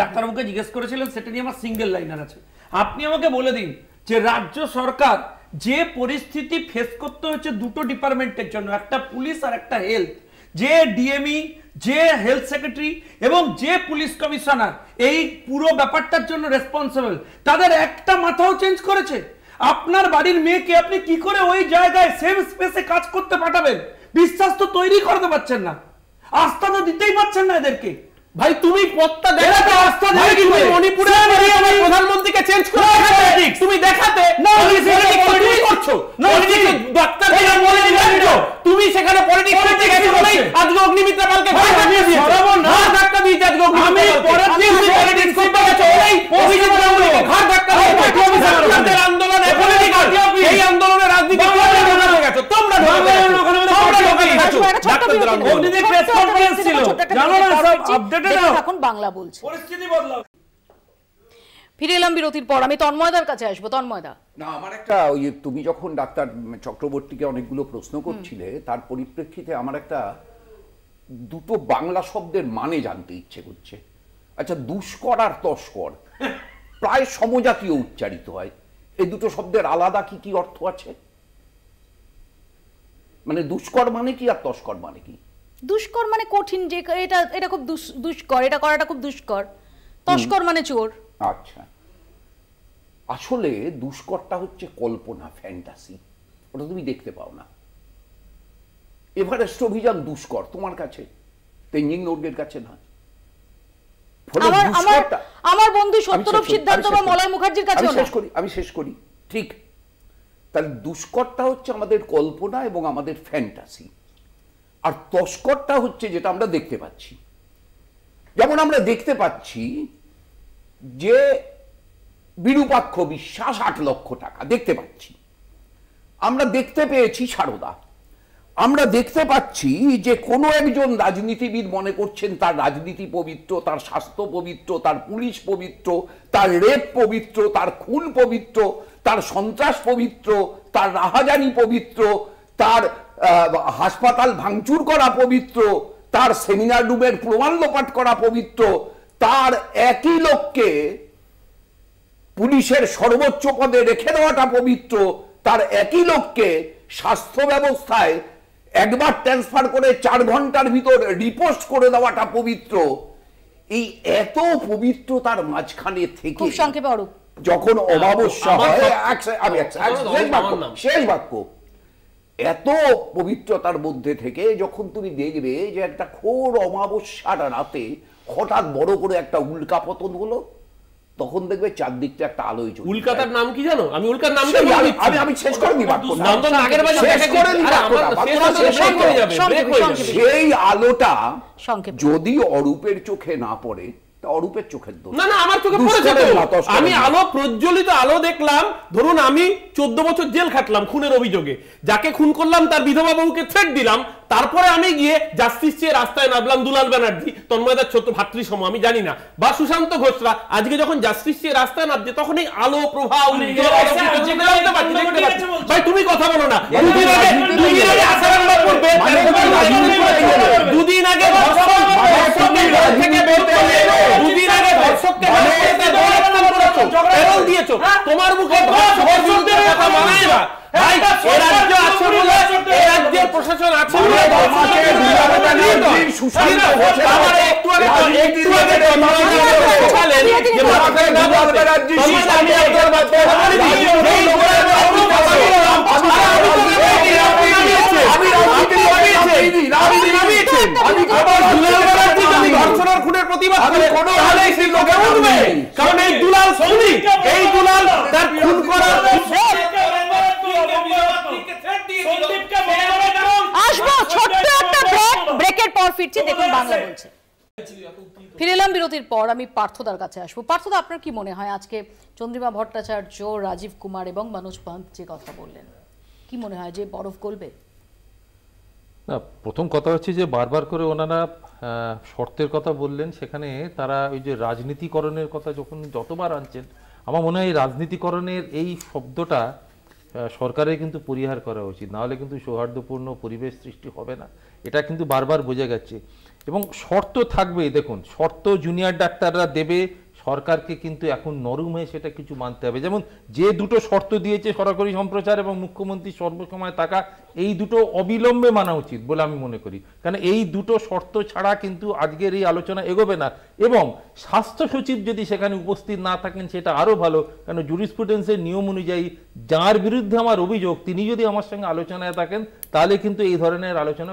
ডাক্তারবাবুকে জিজ্ঞেস করেছিলেন, সেটা নিয়ে আমার সিঙ্গেল লাইনার আছে। আপনি আমাকে বলে দিন যে রাজ্য সরকার যে পরিস্থিতি ফেস করতে হচ্ছে দুটো ডিপার্টমেন্টের জন্য, একটা পুলিশ আর একটা হেলথ, যে ডিএমই, যে হেলথ সেক্রেটারি এবং যে পুলিশ কমিশনার এই পুরো ব্যাপারটার জন্য রেসপন্সিবল, তাদের একটা মাথাও চেঞ্জ করেছে। আপনার বাড়ির মেয়েকে আপনি কি করে ওই জায়গায় সেম স্পেসে কাজ করতে পাঠাবেন? বিশ্বাস তো তৈরি করতে পারছেন না, আস্থা তো দিতেই পারছেন না এদেরকে। ভাই তুমি পত্তা দেখাতে, আস্থা দেখাতে, তুমি মণিপুরে আমার প্রধানমন্ত্রীকে চেঞ্জ করে তুমি দেখাতে না, তুমি করছো ডাক্তার বলে দিলেন তো তুমি সেখানে পলিটিক্স করতে গেছো বলেই আজকে অগ্নিমিত্রা পালকে ঘাট ধাক্কা দিয়েছো। না ধাক্কা দিয়েছে আজকে অগ্নিমিত্রা, আমি পরের দিন পলিটিক্স করতে গেছো বলেই অভিজিৎ রামুকে ঘাট ধাক্কা দিয়েছো। আপনাদের আন্দোলন পলিটিক্যাল, এই আন্দোলনে রাজনীতি করে ঢোকাতে গেছো তোমরা, ডাক্তারদের আন্দোলন প্রেস কনফারেন্স ছিল, জানো না সব আপডেটেড এখন বাংলা বলছে। পরিস্থিতি বদলাও। ফিরে এলাম বিরতির পর, আমি তন্ময়দার কাছে আসবো। তন্ময়দা, না, আমার একটা ওই তুমি যখন ডাক্তার চক্রবর্তীকে অনেকগুলো প্রশ্ন করছিলে, তার পরিপ্রেক্ষিতে আমার একটা দুটো বাংলা শব্দের মানে জানতে ইচ্ছে করছে। আচ্ছা, দুষ্কর আর তস্কর প্রায় সমজাতীয় উচ্চারিত হয়, এই দুটো শব্দের আলাদা কি অর্থ আছে? মানে দুষ্কর মানে কি আর তস্কর মানে কি? দুষ্কর মানে কঠিন, যে এটা এটা খুব দুষ্কর, এটা করাটা খুব দুষ্কর। তস্কর মানে চোর। আচ্ছা, আসলে দুষ্করটা হচ্ছে কল্পনা, ফ্যান্টাসি, ওটা তুমি দেখতে পাও না। এভারেস্ট অভিযান দুষ্কর তোমার কাছে, তেনজিং নোরগের কাছে না। আমার বন্ধু সত্যরূপ সিদ্ধান্ত বা মলয় মুখার্জির কাছে আমি শেষ করি, ঠিক। তাহলে দুষ্করটা হচ্ছে আমাদের কল্পনা এবং আমাদের ফ্যান্টাসি, আর তস্করটা হচ্ছে যেটা আমরা দেখতে পাচ্ছি। যেমন আমরা দেখতে পাচ্ছি যে বিরূপাক্ষ বিশ্বাস 8 লক্ষ টাকা দেখতে পাচ্ছি, আমরা দেখতে পেয়েছি সারদা, আমরা দেখতে পাচ্ছি যে কোনো একজন রাজনীতিবিদ মনে করছেন তার রাজনীতি পবিত্র, তার স্বাস্থ্য পবিত্র, তার পুলিশ পবিত্র, তার রেপ পবিত্র, তার খুন পবিত্র, তার সন্ত্রাস পবিত্র, তার রাহাজানি পবিত্র, তার হাসপাতাল ভাঙচুর করা পবিত্র, তার সেমিনার রুমের প্রমাণ লোপাট করা পবিত্র, তার একই লোককে পুলিশের সর্বোচ্চ পদে রেখে দেওয়াটা পবিত্র, তার একই লোককে স্বাস্থ্য ব্যবস্থায় একবার ট্রান্সফার করে 4 ঘন্টার ভিতর রিপোস্ট করে দেওয়াটা পবিত্র। এই এত পবিত্রতার মাঝখানে থেকে খুব সংক্ষেপে অরূপ, যখন অমাবস্যা হয়, শেষ বাক্য, এত পবিত্রতার মধ্যে থেকে যখন তুমি দেখবে যে একটা ঘোর অমাবস্যার রাতে হঠাৎ বড় করে একটা উল্কাপতন হলো, তখন দেখবে চারদিকটা একটা আলোয় চলে। উল্কাটার নাম কি জানো? আমি উল্কার নাম আমি শেষ করে নি বাক্য, সেই আলোটা যদি অরূপের চোখে না পড়ে, অরূপের চোখের দোষ না, আমার চোখে পড়েছে তো। আমি আলো, প্রজ্বলিত আলো দেখলাম। ধরুন আমি 14 বছর জেল খাটলাম খুনের অভিযোগে, যাকে খুন করলাম তার বিধবা বউকে থ্রেট দিলাম, তারপরে আমি গিয়ে জাস্টিস চেয়ে রাস্তায় নামলাম, দুলাল ব্যানার্জি, তন্ময়দার ছোট ভাতৃ সম, আমি জানি না, বা সুশান্ত ঘোষরা, আজকে যখন জাস্টিস চেয়ে রাস্তায় নামছে তখন এই আলো প্রভা ভাই তুমি কথা বলো না। দুদিন আগে তোমার মুখে প্রশাসন আছে, খুনের প্রতিবাদ কারণ এই দুলাল সৌদি, এই দুলাল তার খুন করার আসবো ছোট্ট একটা ব্রেকের পর ফিরছি। দেখুন বাংলা বলছে। ফিরে এলাম বিরতির পর। আমি পার্থদার কাছে আসবো। পার্থদা, আপনার কি মনে হয় আজকে চন্দ্রিমা ভট্টাচার্য, রাজীব কুমার এবং মনোজ পান্ত যে কথা বললেন, কি মনে হয় যে বরফ গলবে? না, প্রথম কথা হচ্ছে যে বারবার করে ওনারা শর্তের কথা বললেন, সেখানে তারা ওই যে রাজনীতিকরণের কথা যতবার আনছেন, আমার মনে হয় রাজনীতিকরণের এই শব্দটা সরকারের কিন্তু পরিহার করা উচিত, নাহলে কিন্তু সৌহার্দ্যপূর্ণ পরিবেশ সৃষ্টি হবে না, এটা কিন্তু বারবার বোঝা গেছে। এবং শর্ত থাকবে, দেখুন শর্ত জুনিয়র ডাক্তাররা দেবে, সরকারকে কিন্তু এখন নরম হয়ে সেটা কিছু মানতে হবে। যেমন যে দুটো শর্ত দিয়েছে সরকারি সম্প্রচার এবং মুখ্যমন্ত্রী সর্বসময় থাকা, এই দুটো অবিলম্বে মানা উচিত বলে আমি মনে করি, কারণ এই দুটো শর্ত ছাড়া কিন্তু আজকের এই আলোচনা এগোবে না। এবং স্বাস্থ্য সচিব যদি সেখানে উপস্থিত না থাকেন সেটা আরও ভালো, কারণ জুরিসপ্রুডেন্সের নিয়ম অনুযায়ী যার বিরুদ্ধে আমার অভিযোগ তিনি যদি আমার সঙ্গে আলোচনায় থাকেন, তাহলে কিন্তু এই ধরনের আলোচনা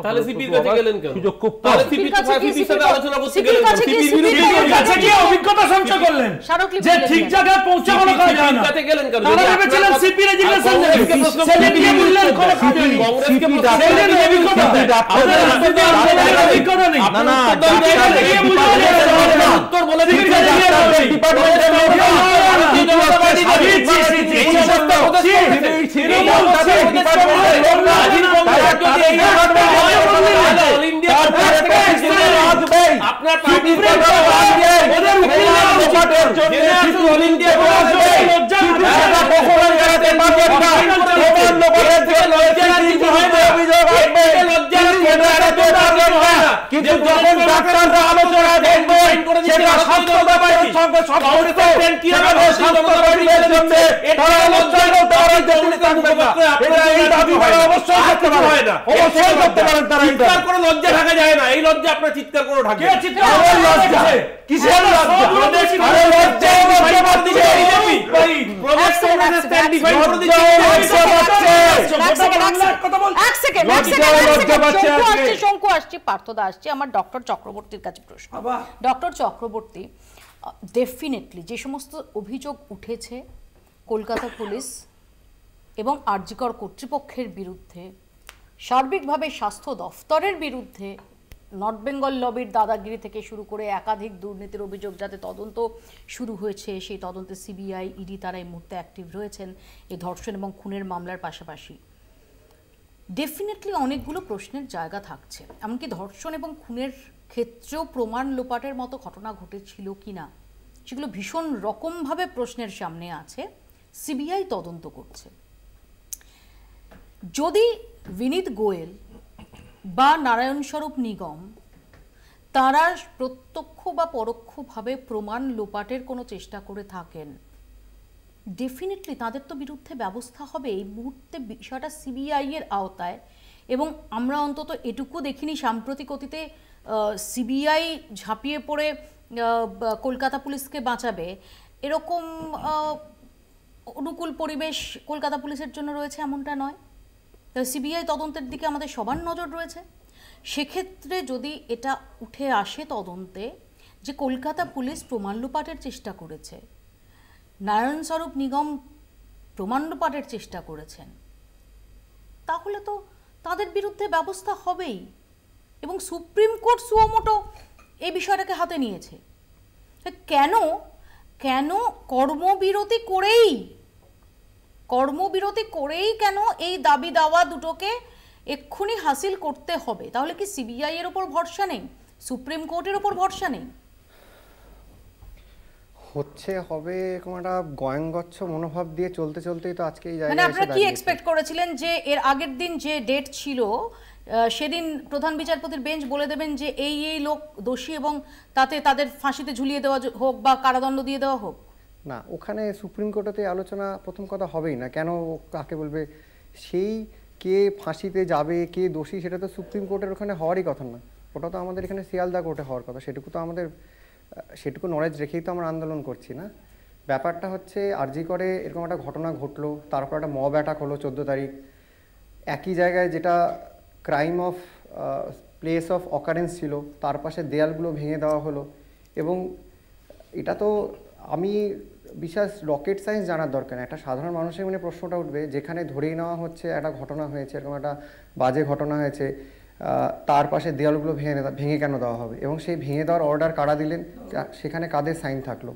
সুযোগ খুব কম। অভিজ্ঞতা সঞ্চয় করলেন যে ঠিক জায়গায় পৌঁছানো যায় না, তারা ভেবেছিলেন সিপি রেজিগনেশন সেলিমকে বললেন কোন কাজ নেই, অভিজ্ঞতা নেই, না না উত্তর বলে দিয়েছে কিন্তু যখন ডাক্তাররা আলোচনা করবেন সেটা স্বাস্থ্যবাদীদের সঙ্গে সম্পর্কিত সেখানে স্বাস্থ্যবাদীদের জন্য তারা লজ্জায় তারা জড়িত থাকবে না। এটা এই দাবি করা অবশ্যই করতে পারে না, অবশ্যই করতে পারেন তারা। চিৎকার করে লজ্জা ঢাকা যায় না, এই লজ্জা আপনার চিৎকার করে ঢাকে। কে চিৎকার করে লজ্জা? কিসের লজ্জা? আরে লজ্জা লজ্জা বাড়ছে বিজেপি প্রদেশ কংগ্রেসের স্ট্যান্ডিফাই করে দিচ্ছে। শঙ্কু আসছে, পার্থদা আসছে, আমার ডক্টর চক্রবর্তীর কাছে প্রশ্ন। ডক্টর চক্রবর্তী, ডেফিনেটলি যে সমস্ত অভিযোগ উঠেছে কলকাতা পুলিশ এবং আরজিকর কর্তৃপক্ষের বিরুদ্ধে, সার্বিকভাবে স্বাস্থ্য দফতরের বিরুদ্ধে, নর্থ বেঙ্গল লবির দাদাগিরি থেকে শুরু করে একাধিক দুর্নীতির অভিযোগ যাতে তদন্ত শুরু হয়েছে, সেই তদন্তে সিবিআই, ইডি তারা এই মুহূর্তে অ্যাক্টিভ রয়েছেন এই ধর্ষণ এবং খুনের মামলার পাশাপাশি। ডেফিনেটলি অনেকগুলো প্রশ্নের জায়গা থাকছে, এমনকি ধর্ষণ এবং খুনের ক্ষেত্রেও প্রমাণ লোপাটের মতো ঘটনা ঘটেছিল কিনা সেগুলো ভীষণ রকমভাবে প্রশ্নের সামনে আছে। সিবিআই তদন্ত করছে। যদি বিনীত গোয়েল বা নারায়ণ স্বরূপ নিগম তারা প্রত্যক্ষ বা পরোক্ষভাবে প্রমাণ লোপাটের কোনো চেষ্টা করে থাকেন, ডেফিনেটলি তাদের তো বিরুদ্ধে ব্যবস্থা হবে। এই মুহূর্তে বিষয়টা সিবিআই এর আওতায়, এবং আমরা অন্তত এটুকু দেখিনি সাম্প্রতিক অতীতে সিবিআই ঝাঁপিয়ে পড়ে কলকাতা পুলিশকে বাঁচাবে এরকম অনুকূল পরিবেশ কলকাতা পুলিশের জন্য রয়েছে এমনটা নয়। সিবিআই তদন্তের দিকে আমাদের সবার নজর রয়েছে। সেক্ষেত্রে যদি এটা উঠে আসে তদন্তে যে কলকাতা পুলিশ প্রমাণ লোপাটের চেষ্টা করেছে, নারায়ণ স্বরূপ নিগম প্রমাণ লোপাটের চেষ্টা করেছেন, তাহলে তো তাদের বিরুদ্ধে ব্যবস্থা হবেই। এবং সুপ্রিম কোর্ট সুমোটো এই বিষয়টাকে হাতে নিয়েছে। কেন কেন কর্মবিরতি করেই কেন এই দাবি দাওয়া দুটোকে এক্ষুনি হাসিল করতে হবে? তাহলে কি সিবিআই এর উপর ভরসা নেই, সুপ্রিম কোর্টের উপর ভরসা নেই? হচ্ছে হবে এরকম একটা গয়ঙ্গচ্ছ মনোভাব দিয়ে চলতে চলতেই তো আজকে এই জায়গায় মানে আপনারা কি এক্সপেক্ট করেছিলেন যে এর আগের দিন যে ডেট ছিল সেদিন প্রধান বিচারপতির বেঞ্চ বলে দেবেন যে এই লোক দোষী এবং তাতে তাদের ফাঁসিতে ঝুলিয়ে দেওয়া হোক বা কারাদণ্ড দিয়ে দেওয়া হোক? না, ওখানে সুপ্রিম কোর্টেতে আলোচনা প্রথম কথা হবেই না। কেন কাকে বলবে, সেই কে ফাঁসিতে যাবে, কে দোষী, সেটা তো সুপ্রিম কোর্টের ওখানে হওয়ারই কথা না। ওটা তো আমাদের এখানে শিয়ালদা কোর্টে হওয়ার কথা। সেটুকু নলেজ রেখেই তো আমরা আন্দোলন করছি না। ব্যাপারটা হচ্ছে আরজি করে এরকম একটা ঘটনা ঘটলো, তারপর একটা মব অ্যাটাক হলো 14 তারিখ একই জায়গায়, যেটা crime of place of occurrence ছিল, তার পাশে দেয়ালগুলো ভেঙে দেওয়া হলো। এবং এটা তো আমি বিশেষ রকেট সায়েন্স জানার দরকার না, একটা সাধারণ মানুষের মনে প্রশ্নটা উঠবে, যেখানে ধরেই নেওয়া হচ্ছে একটা ঘটনা হয়েছে, এরকম একটা বাজে ঘটনা হয়েছে, তার পাশে দেয়ালগুলো ভেঙে কেন দেওয়া হবে, এবং সেই ভেঙে দেওয়ার অর্ডার কারা দিলেন, সেখানে কাদের সাইন থাকলো,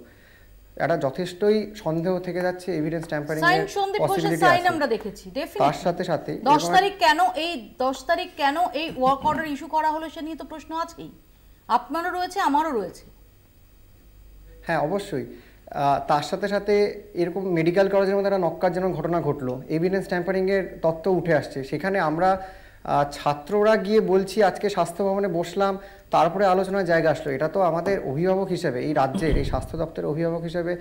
এটা যথেষ্টই সন্দেহ থেকে যাচ্ছে। এভিডেন্স ট্যাম্পারিং এর পসিবিলিটি আছে আমরা দেখেছি। তার সাথে 10 তারিখ কেন এই ওয়ার্ক অর্ডার ইস্যু করা হলো সে নিয়ে তো প্রশ্ন আছেই, আপনারও রয়েছে আমারও রয়েছে। হ্যাঁ অবশ্যই। তার সাথে এরকম মেডিকেল কলেজের মধ্যে একটা নক্কারজনক ঘটনা ঘটলো, এভিডেন্স ট্যাম্পারিং এর তথ্য উঠে আসছে। সেখানে আমরা ছাত্ররা গিয়ে বলছি আজকে স্বাস্থ্য ভবনে বসলাম, তারপরে আলোচনার জায়গা আসলো। এটা তো আমাদের অভিভাবক হিসেবে, এই রাজ্যের এই স্বাস্থ্য দপ্তরের অভিভাবক হিসেবে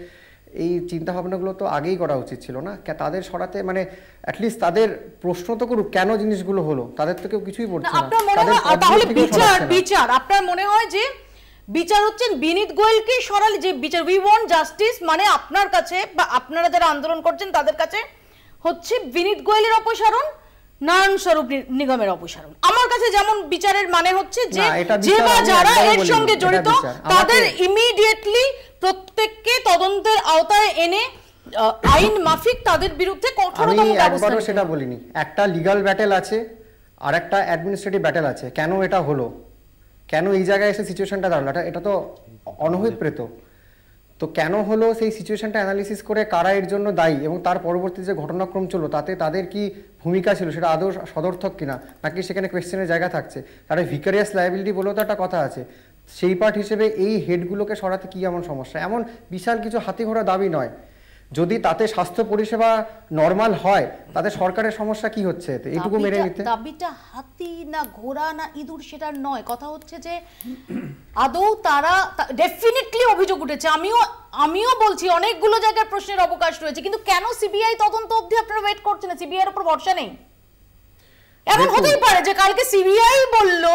এই চিন্তাভাবনাগুলো তো আগেই করা উচিত ছিল না। তাদের সরাতে মানে অ্যাটলিস্ট তাদের প্রশ্ন তো করুক কেন জিনিসগুলো হলো, তাদের তো কেউ কিছুই বলছে না। তাহলে বিচার আপনার মনে হয় যে বিচার হচ্ছেন বিনীত গোয়েলকে সরালে, যে বিচার উই ওয়ান্ট জাস্টিস, মানে আপনার কাছে বা আপনারা যারা আন্দোলন করছেন তাদের কাছে হচ্ছে বিনীত গোয়েলের অপসারণ, নারায়ণ স্বরূপ নিগমের অপসারণ। আমার কাছে যেমন বিচারের মানে হচ্ছে যে যারা এর সঙ্গে জড়িত তাদের ইমিডিয়েটলি প্রত্যেককে তদন্তের আওতায় এনে আইন মাফিক তাদের বিরুদ্ধে কঠোরতম ব্যবস্থা। আমি সেটা বলিনি, একটা লিগ্যাল ব্যাটেল আছে আর একটা অ্যাডমিনিস্ট্রেটিভ ব্যাটেল আছে। কেন এটা হলো, কেন এই জায়গায় এসে সিচুয়েশনটা দাঁড়ালো, এটা তো অনভিপ্রেত। তো কেন হলো সেই সিচুয়েশনটা অ্যানালিসিস করে কারা এর জন্য দায়ী এবং তার পরবর্তী যে ঘটনাক্রম চললো তাতে তাদের কি ভূমিকা ছিল সেটা আদৌ সদর্থক কিনা, নাকি সেখানে কোয়েশ্চেনের জায়গা থাকছে। তারা ভিকারিয়াস লায়াবিলিটি বলেও তো একটা কথা আছে। সেই পার্ট হিসেবে এই হেডগুলোকে সরাতে কি এমন সমস্যা, এমন বিশাল কিছু হাতে ঘোরা দাবি নয়। যদি তাতে স্বাস্থ্য পরিষেবা নর্মাল হয় তাতে সরকারের সমস্যা কি হচ্ছে এতে? এইটুকু মেনে নিতে। দাবিটা হাতি না ঘোড়া না ইঁদুর সেটা নয়, কথা হচ্ছে যে আদৌ তারা ডেফিনেটলি অভিযোগ উঠেছে, আমিও বলছি অনেকগুলো জায়গায় প্রশ্নের অবকাশ রয়েছে, কিন্তু কেন সিবিআই তদন্ত অবধি আপনারা ওয়েট করছেন? সিবিআই এর উপর ভরসা নেই? এমন হতেই পারে যে কালকে সিবিআই বলল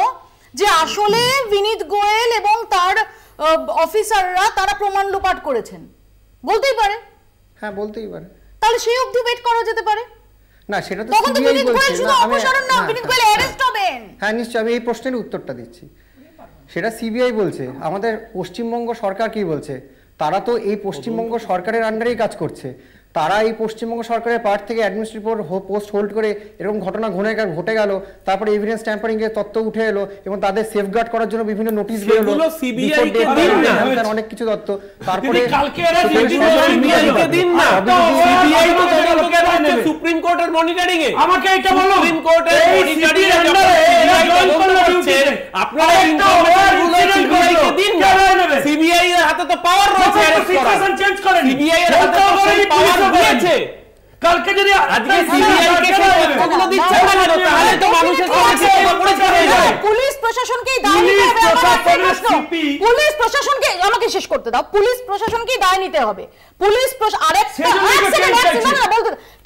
যে আসলে বিনীত গোয়েল এবং তার অফিসাররা তারা প্রমাণ লোপাট করেছেন, বলতেই পারে। হ্যাঁ, বলতেই পারে। তাহলে সেই অবধি ওয়েট করা যেতে পারে না, সেটা তো সিবিআই বলছে না। বিনীত গোয়েল অ্যারেস্ট হবেন। হ্যাঁ, নিশ্চয়ই, আমি এই প্রশ্নের উত্তরটা দিচ্ছি। সেটা সিবিআই বলছে। আমাদের পশ্চিমবঙ্গ সরকার কি বলছে? তারা তো এই পশ্চিমবঙ্গ সরকারের আন্ডারেই কাজ করছে। তারা এই পশ্চিমবঙ্গ সরকারের পার্ট থেকে অ্যাডমিনিস্ট্রেটিভ পোস্ট হোল্ড করে এরকম ঘটনা ঘটে গেল, তারপরে এভিডেন্স ট্যাম্পারিং এর তথ্য উঠে এলো এবং তাদের সেফগার্ড করার জন্য বিভিন্ন নোটিশ বেরোলো, অনেক কিছু তথ্য। তারপরে সুপ্রিম কোর্টের মনিটরিং এ আমাকে এটা বলো, সুপ্রিম কোর্টের মনিটরিং এ আপনারা সিবিআইকে দিন না। সিবিআই এর হাতে তো পাওয়ার রয়েছে, সিচুয়েশন চেঞ্জ করেন। সিবিআই এর হাতে পাওয়ার দিয়েছে। কালকে যদি আজকে সিবিআই কে তথ্যগুলো দিচ্ছে না কেন? তাহলে তো মানুষের কাছে পরিষ্কার হয়ে যাবে। পুলিশ প্রশাসনকেই দায় নিতে হবে। পুলিশ প্রশাসনকে, আমাকে শেষ করতে দাও, পুলিশ প্রশাসনকেই দায় নিতে হবে। পুলিশ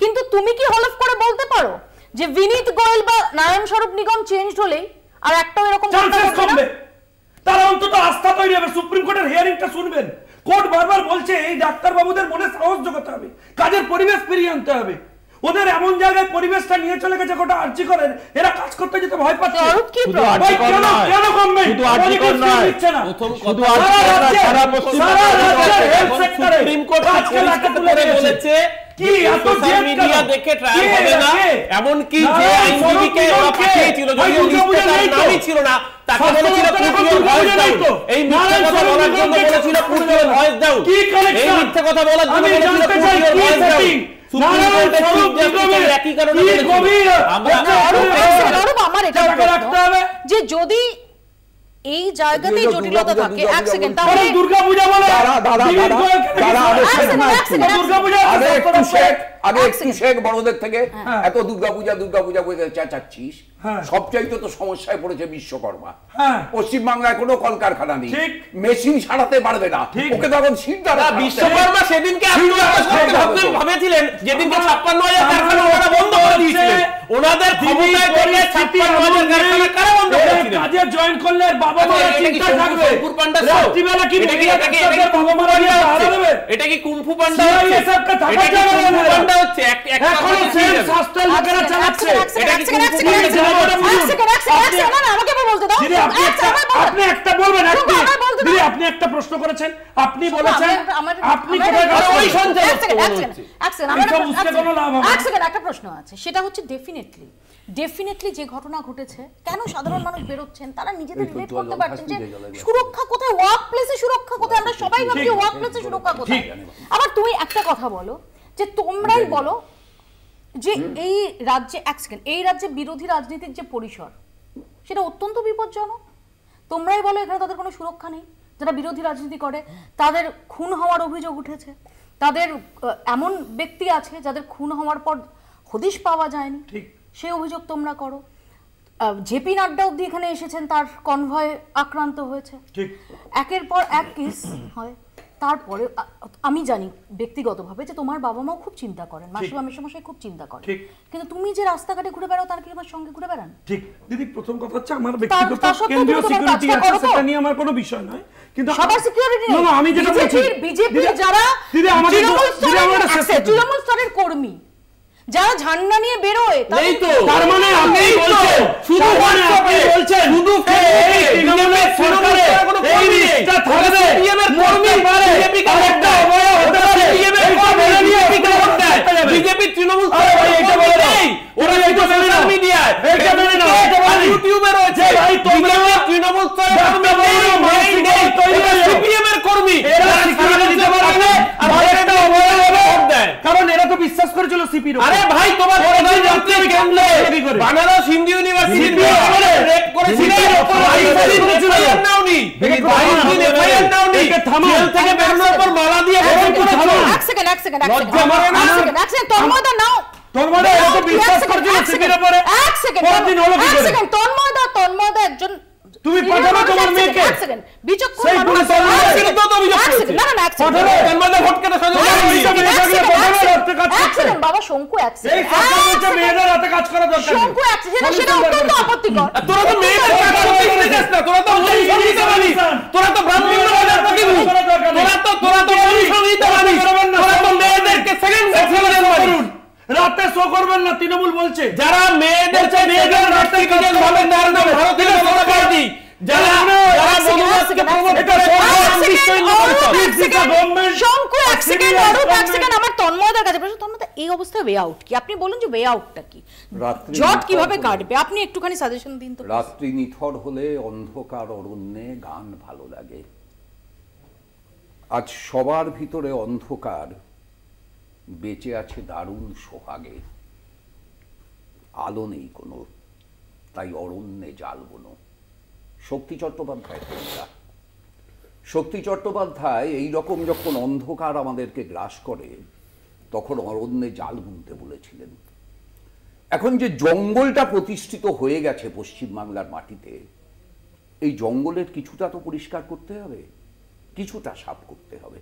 কিন্তু তুমি কি হলফ করে বলতে পারো যে বিনীত গোয়েল বা নারায়ণ স্বরূপ নিগম চেঞ্জ হলেই আর একটাও এরকম কমবে? তারা অন্তত আস্থা তৈরি হবে, সুপ্রিম কোর্টের হিয়ারিংটা শুনবেন। কোর্ট বারবার বলছে এই ডাক্তার বাবুদের মনে সাহস জোগাতে হবে, কাজের পরিবেশ ফিরিয়ে আনতে হবে। ওদের এমন জায়গায় পরিবেশটা নিয়ে চলে গেছে গোটা আর্জি করেন, এরা কাজ করতে যেতে ভয় পাচ্ছে। কেন কমবে? সুপ্রিম কোর্ট বলেছে কি সোশ্যাল মিডিয়া দেখে ট্রায়াল হবে না, এমনকি যে আইনজীবীকে ওরা পাঠিয়েছিল যদিও লিস্টে তার নামই ছিল না, তাকে বলেছিল পুট ইওর ভয়েস ডাউন। এই মিথ্যা কথা বলার জন্য বলেছিল পুট ইওর ভয়েস ডাউন। এই মিথ্যা কথা বলার জন্য বলেছিল put your voice down. Supreme কোর্টের চিফ জাস্টিস একই কারণে বলেছিল। আমার এটা রাখতে হবে যে যদি এই জায়গাতেই জটিলতা থাকে। এক সেকেন্ড, তাহলে দুর্গাপূজা বলে আগে একটু শেখ বড়দের থেকে এত দুর্গাপূজা বলে চেঁচাচ্ছিস। সবচাইতে তো সমস্যায় পড়েছে বিশ্বকর্মা। পশ্চিমবাংলায় কোনো কলকারখানা নেই, মেশিন সারাতে পারবে না, ওকে তখন সিদ্ধারা। বিশ্বকর্মা সেদিনকে ভাবেছিলেন যেদিনকে 56,000 কারখানা ওরা বন্ধ করে দিয়েছিলেন। ওনাদের ক্ষমতায় থেকে 56,000 কারখানা কারা বন্ধ করেছিলেন? কাজে জয়েন করলে বাবা মারা চিন্তা থাকবে। রাত্রিবেলা কি বাবা মারা হারা দেবে? এটা কি কুম্ফু পান্ডা হচ্ছে? এটা কি কুম্ফু পান্ডা হচ্ছে? এখন সেম শাস্ত্র লোকেরা চালাচ্ছে। এটা কি কুম্ফু পান্ডা? আপনি একটা বলবেন, আপনি একটা প্রশ্ন করেছেন, আপনি বলেছেন আপনি একটা প্রশ্ন আছে, সেটা হচ্ছে ডেফিনেটলি যে ঘটনা ঘটেছে, কেন সাধারণ মানুষ বেরোচ্ছেন তারা নিজেদের রিলেট করতে পারছেন যে সুরক্ষা কোথায়, ওয়ার্ক প্লেসে সুরক্ষা কোথায়? আমরা সবাই ভাবছি ওয়ার্ক প্লেসে সুরক্ষা কোথায়। আবার তুমি একটা কথা বলো যে তোমরাই বলো যে এই রাজ্যে এই রাজ্যে বিরোধী রাজনীতির যে পরিসর সেটা অত্যন্ত বিপজ্জনক। তোমরাই বলো এখানে তাদের কোনো সুরক্ষা নেই, যারা বিরোধী রাজনীতি করে তাদের খুন হওয়ার অভিযোগ উঠেছে, তাদের এমন ব্যক্তি আছে যাদের খুন হওয়ার পর হদিশ পাওয়া যায়নি, সেই অভিযোগ তোমরা করো। জেপি নাড্ডা অব্দি এখানে এসেছেন, তার কনভয় আক্রান্ত হয়েছে, একের পর এক কেস হয়। তারপরে আমি জানি ব্যক্তিগতভাবে যে তোমার বাবা মাও খুব চিন্তা করেন, মাসিমা মেশামশাই খুব চিন্তা করেন, কিন্তু তুমি যে রাস্তাঘাটে ঘুরে বেড়াও তার কি তোমার সঙ্গে ঘুরে বেড়ান? ঠিক দিদি, প্রথম কথা হচ্ছে আমার ব্যক্তিগত কেন্দ্রীয় সিকিউরিটি আছে, সেটা নিয়ে আমার কোনো বিষয় নয়, কিন্তু সবার সিকিউরিটি নেই। না, আমি যেটা বলছি বিজেপি যারা তৃণমূল স্তরের কর্মী যারা ঝান্ডা নিয়ে বেরোয়, তার মানে আপনি বলছেন শুধু বলছেন শুধু তৃণমূলের সরকারে এই লিস্টটা থাকবে কর্মী পারে একটা বড় হতে পারে বিজেপি তৃণমূল এটা বলে নাই, ওরা এটা বলে না মিডিয়ায়, এটা বলে না, ইউটিউবে রয়েছে ভাই তোমরা তৃণমূল স্তরের কর্মী নেই তৈরি করে সিপিএম এর কর্মী এরা সিকিউরিটি দিতে পারবে আর একটা বড় হবে, কারণ এরা তো বিশ্বাস করেছিল সিপির। আরে ভাই তোমার প্রধানমন্ত্রী কেন্দ্রে বানারস হিন্দু ইউনিভার্সিটি রেপ করেছিল, এফআইআর নাওনি, এফআইআর নাওনি, জেল থেকে বেরোনোর পর মালা দিয়ে এক সেকেন্ড সেকেন্ড লজ্জা করে না? এক সেকেন্ড তন্ময়দা নাও তন্ময়দা এত বিশ্বাস করছিল শিবির উপরে এক সেকেন্ড কতদিন হলো কি করে? এক সেকেন্ড তন্ময়দা একজন তুমি পাঠানো তোমার মেয়েকে এক সেকেন্ড বিচক্ষণ সেই পুলিশ তো তো অভিযোগ করেছে না না এক সেকেন্ড পাঠানো তন্ময়দা ভোট কেটে সাজো এক সেকেন্ড বাবা শঙ্কু এক সেকেন্ড এই সরকার বলছে মেয়েদের হাতে কাজ করা দরকার শঙ্কু এক সেকেন্ড সেটা অত্যন্ত আপত্তিকর তোরা তো মেয়েদের কাজ করতে দিতে না তোরা তো সংহিতা মানিস তোরা তো ব্রাহ্মণবাদের প্রতিনিধি তোরা তো সংহিতা মানিস তোরা তো মেয়েদেরকে সেকেন্ড সেকেন্ড করুন রাতে শো করবেন না তৃণমূল বলছে যারা মেয়েদের রাতে কাজ ভাবে তার নাম ভারতীয় জনতা পার্টি যারা মনোবাদকে প্রমোট করে শঙ্কু এক সেকেন্ড অরূপ এক সেকেন্ড আমার তন্ময়দার কাছে প্রশ্ন তন্ময়দা এই অবস্থায় ওয়ে আউট কি আপনি বলুন যে ওয়ে আউটটা কি জট কিভাবে কাটবে আপনি একটুখানি সাজেশন দিন তো রাত্রি নিথর হলে অন্ধকার অরণ্যে গান ভালো লাগে আজ সবার ভিতরে অন্ধকার বেঁচে আছে দারুণ সোহাগে আলো নেই কোনো তাই অরণ্যে জাল বুনো শক্তি চট্টোপাধ্যায় শক্তি চট্টোপাধ্যায় এইরকম যখন অন্ধকার আমাদেরকে গ্রাস করে তখন অরণ্যে জাল বুনতে বলেছিলেন এখন যে জঙ্গলটা প্রতিষ্ঠিত হয়ে গেছে পশ্চিমবাংলার মাটিতে এই জঙ্গলের কিছুটা তো পরিষ্কার করতে হবে কিছুটা সাফ করতে হবে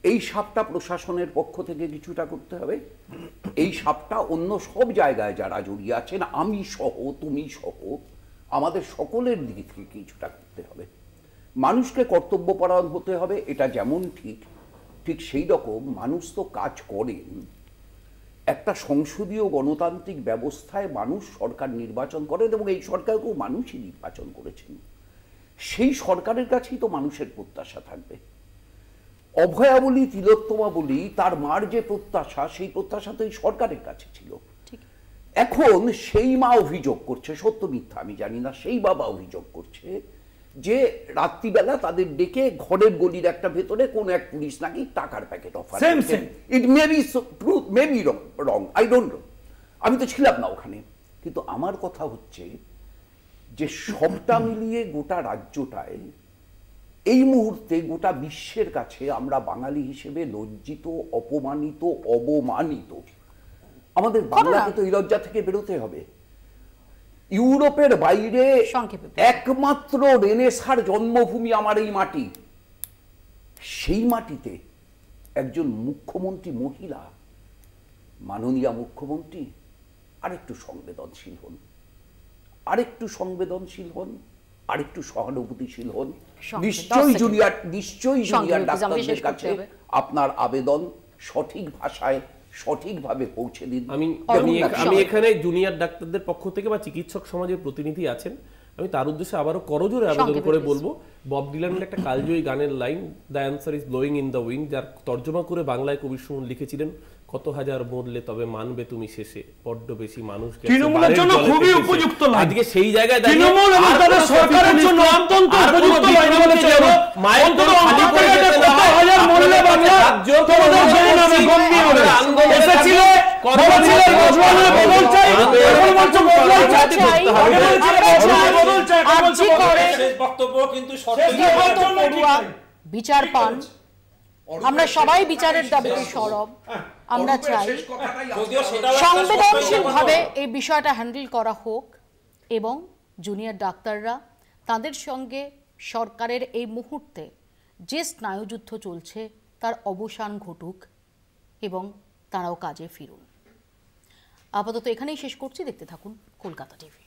এই সাপটা প্রশাসনের পক্ষ থেকে কিছুটা করতে হবে এই সাপটা অন্য সব জায়গায় যারা জড়িয়ে আছেন আমি সহ তুমি সহ আমাদের সকলের দিক থেকে কিছুটা করতে হবে মানুষকে কর্তব্যপরায়ণ হতে হবে এটা যেমন ঠিক সেই রকম মানুষ তো কাজ করেন একটা সংসদীয় গণতান্ত্রিক ব্যবস্থায় মানুষ সরকার নির্বাচন করেন এবং এই সরকারকেও মানুষই নির্বাচন করেছেন সেই সরকারের কাছেই তো মানুষের প্রত্যাশা থাকবে অভয়া বলি তিলোত্তমা বলি তার মার যে প্রত্যাশা সেই প্রত্যাশা তো এই সরকারের কাছে ছিল এখন সেই মা অভিযোগ করছে সত্য মিথ্যা আমি জানি না সেই বাবা অভিযোগ করছে যে রাত্রিবেলা তাদের ডেকে ঘরের গলির একটা ভেতরে কোন এক পুলিশ নাকি টাকার packet offer it may be truth may be wrong I don't know আমি তো ছিলাম না ওখানে কিন্তু আমার কথা হচ্ছে যে সবটা মিলিয়ে গোটা রাজ্যটায় এই মুহূর্তে গোটা বিশ্বের কাছে আমরা বাঙালি হিসেবে লজ্জিত অপমানিত অবমানিত আমাদের বাংলাকে তো এই লজ্জা থেকে বেরোতে হবে ইউরোপের বাইরে একমাত্র রেনেসার জন্মভূমি আমার এই মাটি সেই মাটিতে একজন মুখ্যমন্ত্রী মহিলা মাননীয় মুখ্যমন্ত্রী আরেকটু সংবেদনশীল হন আরেকটু সহানুভূতিশীল হন নিশ্চয়ই জুনিয়র ডাক্তারদের কাছে আপনার আবেদন সঠিক ভাষায় সঠিকভাবে পৌঁছে দিন আমি এখানে জুনিয়র ডাক্তারদের পক্ষ থেকে বা চিকিৎসক সমাজের প্রতিনিধি আছেন আমি তার উদ্দেশ্যে আবারও করজোরে আবেদন করে বলবো বব ডিলানের একটা কালজয়ী গানের line the answer is blowing in the wind যার তর্জমা করে বাংলায় কবি সুমন লিখেছিলেন কত হাজার মরলে তবে মানবে তুমি শেষে বড্ড বেশি মানুষ তৃণমূলের জন্য খুবই উপযুক্ত লাইন আজকে সেই জায়গায় তৃণমূল এবং তাদের সরকারের জন্য অত্যন্ত উপযুক্ত লাইন বলেছে মায়ের তো খালি করে যেতে কত হাজার মরলে বাংলা তোমাদের জন্য আমি গম্ভীর হয়ে এসেছিল বলেছিল বদল বদল চাই এখন বলছো বদল চাই বদল চাই আজই করে শেষ বক্তব্য কিন্তু বিচার পান আমরা সবাই বিচারের দাবিতে সরব আমরা চাই সংবেদনশীলভাবে এই বিষয়টা হ্যান্ডেল করা হোক এবং জুনিয়র ডাক্তাররা তাদের সঙ্গে সরকারের এই মুহূর্তে যে স্নায়ুযুদ্ধ চলছে তার অবসান ঘটুক এবং তারাও কাজে ফিরুন আপাতত এখানেই শেষ করছি দেখতে থাকুন কলকাতা টিভি